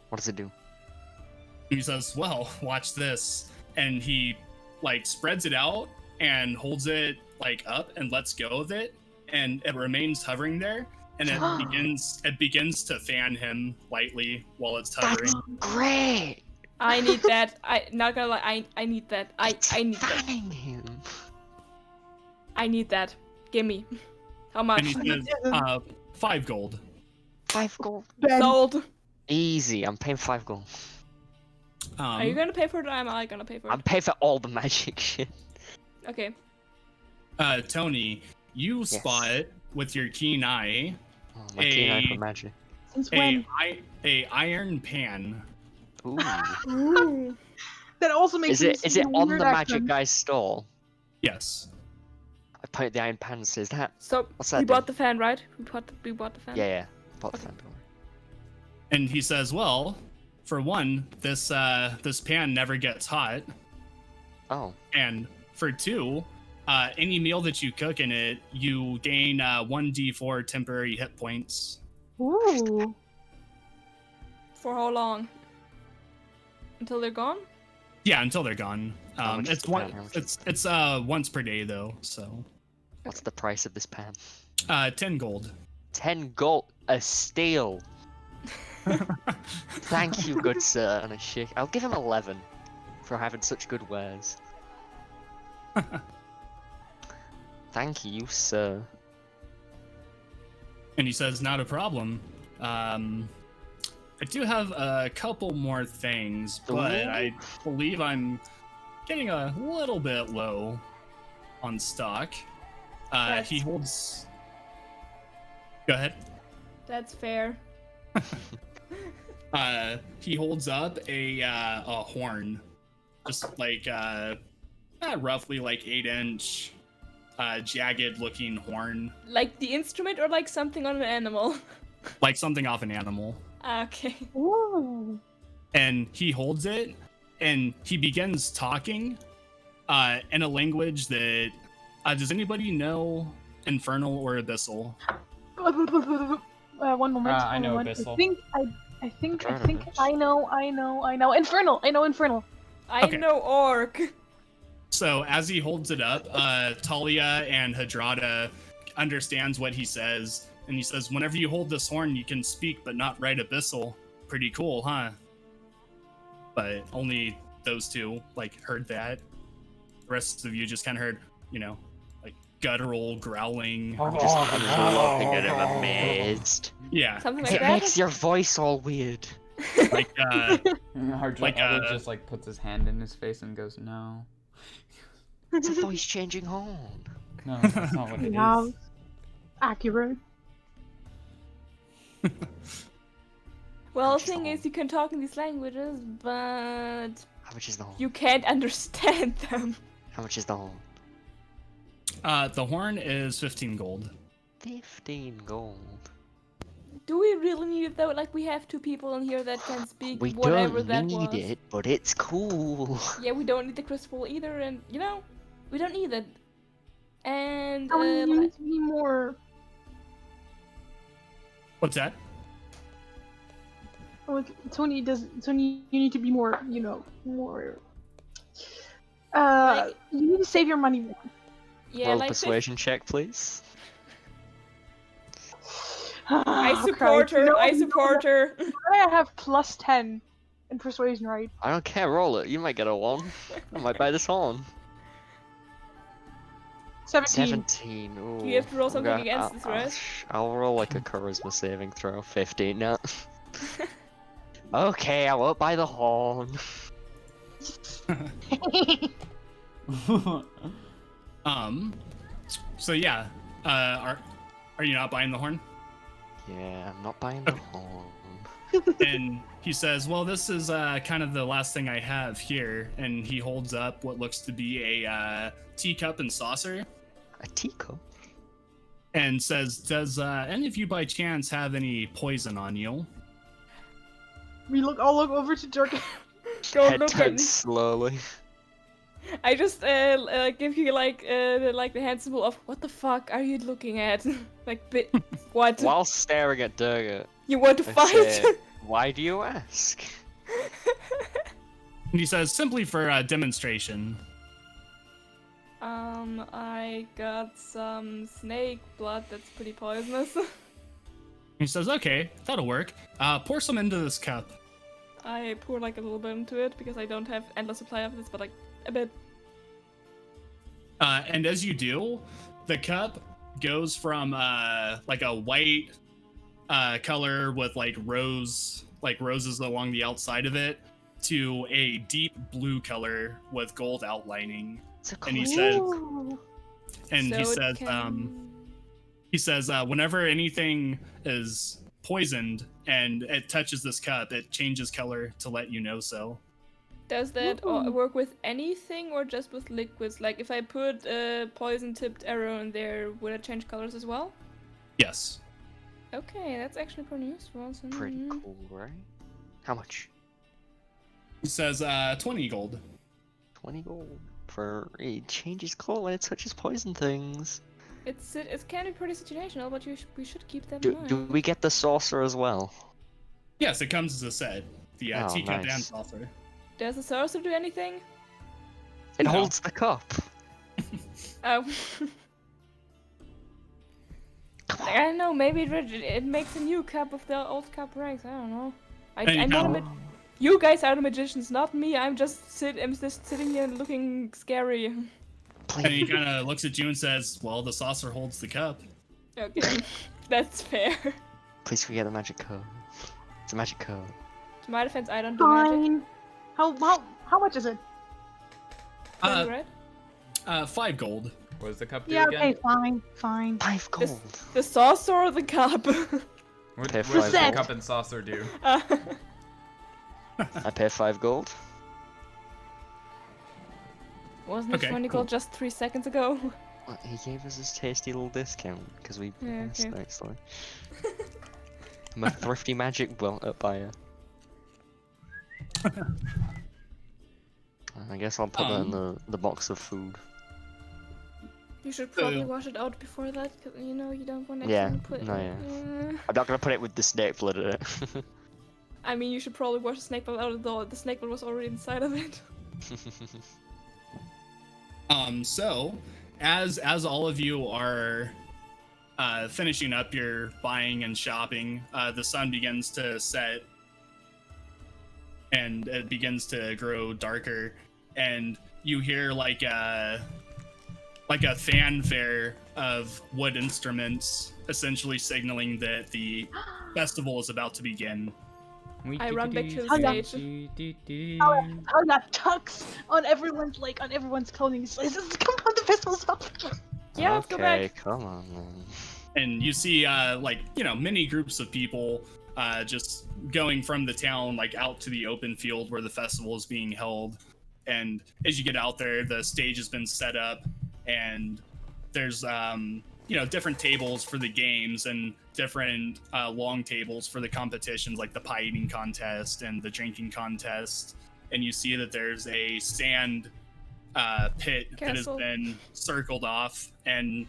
What does it do? And he says, well, watch this. And he, like, spreads it out and holds it, like, up and lets go of it. And it remains hovering there. And it begins to fan him lightly while it's hovering. That's great. I need that. Not gonna lie, I need that. I need that. Fanning him. I need that. Gimme. How much? And he says, 5 gold. 5 gold. Ben, Sold. Easy. I'm paying 5 gold. Are you gonna pay for it or am I gonna pay for it? I'm paying for all the magic shit. Okay. Tony, you spot with your keen eye Oh, my keen eye A- for magic. since a, when? a iron pan. Ooh. Ooh. That also makes Is it me on weird the magic accent. guy's stall? Yes. I point at the iron pan and says that. So What's we that bought do? the fan, right? We bought the fan. Yeah. Pot the fan door. And he says, well, for one, this pan never gets hot. Oh. And for 2, any meal that you cook in it, you gain 1d4 temporary hit points. Ooh. For how long? Until they're gone? Yeah, until they're gone. How much is It's the one. pan? How much is It's once per day though. So What's the price of this pan? 10 gold. 10 gold. A steal. Thank you, good sir. And I shake. I'll give him 11 for having such good wares. Thank you, sir. And he says, not a problem. I do have a couple more things, but I believe I'm getting a little bit low on stock. He holds... Go ahead. That's fair. He holds up a horn, just like roughly like 8-inch, jagged-looking horn, Like the instrument or like something on an animal? like something off an animal. Okay. Ooh. And he holds it, and he begins talking, in a language that does anybody know Infernal or Abyssal? One moment. I one know moment. Abyssal. I think Trying to I know. Infernal. I know Infernal. I Okay. know orc. So as he holds it up, Talia and Hadrada understands what he says, and he says, "Whenever you hold this horn, you can speak, but not write Abyssal. Pretty cool, huh?" But only those two like heard that. The rest of you just kind of heard, like guttural growling. I'm just looking at him amazed. Yeah, Something like It that. makes your voice all weird. like Hard Like, just like puts his hand in his face and goes, "No, It's a voice changing horn. no, that's not what it Yeah. is." Accurate. Well, the Which is thing the is, you can talk in these languages, but How much is the horn? you can't understand them. How much is the horn? the horn is 15 gold. 15 gold. Do we really need it though? Like we have two people in here that can speak We whatever don't that need was. it, but it's cool. Yeah, we don't need the crystal either, and we don't need it. And Tony, you need to be more. What's that? Tony, you need to be more. More. Like- You need to save your money more. yeah, Roll like persuasion check, please. I support her. I support her. I have +10 in persuasion, right? I don't care, roll it. You might get a 1. I might buy this horn. 17. 17. Ooh. You have to roll something Okay, against this, right? I'll roll like a charisma saving throw. 15 now. Okay, I won't buy the horn. So yeah, are you not buying the horn? Yeah, I'm not buying the horn. And he says, "Well, this is kind of the last thing I have here." And he holds up what looks to be a teacup and saucer, A teacup? and says, "Does any of you by chance have any poison on you?" I'll look over to Dirk. Don't Head look at turns me. slowly. I just give you like the hand symbol of what the fuck are you looking at? What? While staring at Durga, You want to I fight? say, why do you ask? And he says, "Simply for demonstration." I got some snake blood that's pretty poisonous. He says, "Okay, that'll work. Pour some into this cup." I pour like a little bit into it because I don't have endless supply of this, but like a bit. And as you do, the cup goes from like a white color with like roses along the outside of it to a deep blue color with gold outlining. It's a And he cool- says, Ooh. and So he it says, can- he says, whenever anything is poisoned and it touches this cup, it changes color to let you know so. Does that Ooh. work with anything or just with liquids? Like if I put a poison-tipped arrow in there, would it change colors as well? Yes. Okay, that's actually pretty useful. So, Pretty cool, right? How much? He says, 20 gold. 20 gold. For it changes color when it touches poison things. It can be pretty situational, but we should keep that in Do mind. we get the saucer as well? Yes, it comes as a set. The Oh, teacup nice. and saucer. Does the sorcerer do anything? It No. holds the cup. Oh. Come I don't know. Maybe it makes a new cup of the old cup breaks. I don't know. I'm not a Anyhow. You guys are the magicians, not me. I'm just sitting here looking scary. And he Please. kind of looks at you and says, "Well, the saucer holds the cup." Okay, that's fair. Please forget the magic code. It's a magic code. To my defense, I don't do magic. Fine. How much is it? Right? 5 gold. What does the cup do Yeah, again? okay, fine, fine. 5 gold. The saucer or the cup? What Pay does the five. cup and saucer do? I pay 5 gold. Wasn't Okay, it 20 gold just 3 seconds ago? Well, he gave us this tasty little discount because we Yeah, missed okay. nicely. I'm a thrifty magic buyer. I guess I'll put that in the box of food. You should probably wash it out before that, because you know you don't want to Yeah, put. no, yeah. I'm not gonna put it with the snake blood in it. I mean, you should probably wash the snake blood out, though the snake blood was already inside of it. So as all of you are finishing up your buying and shopping, the sun begins to set and it begins to grow darker, and you hear like a fanfare of wood instruments, essentially signaling that the festival is about to begin. I run back to the stage. I got tucks on everyone's clothing. It's like, come on, the festival's about. Yeah, let's go Okay, back. come on, man. And you see many groups of people just going from the town like out to the open field where the festival is being held. And as you get out there, the stage has been set up, and there's different tables for the games and different long tables for the competitions, like the pie eating contest and the drinking contest. And you see that there's a sand pit that has Castle. been circled off, and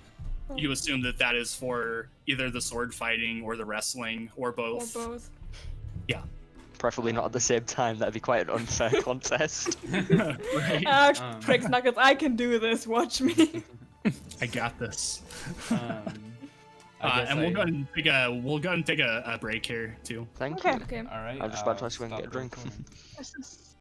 you assume that is for either the sword fighting or the wrestling or Or both. both. Preferably not at the same time. That'd be quite an unfair contest. Right? Pricks Knuckles, I can do this. Watch me. I got this. I guess And we'll go ahead and take a break here too. Thank Okay. you. Okay. All right. I'm just about to actually go and stop get a drink. recording. This is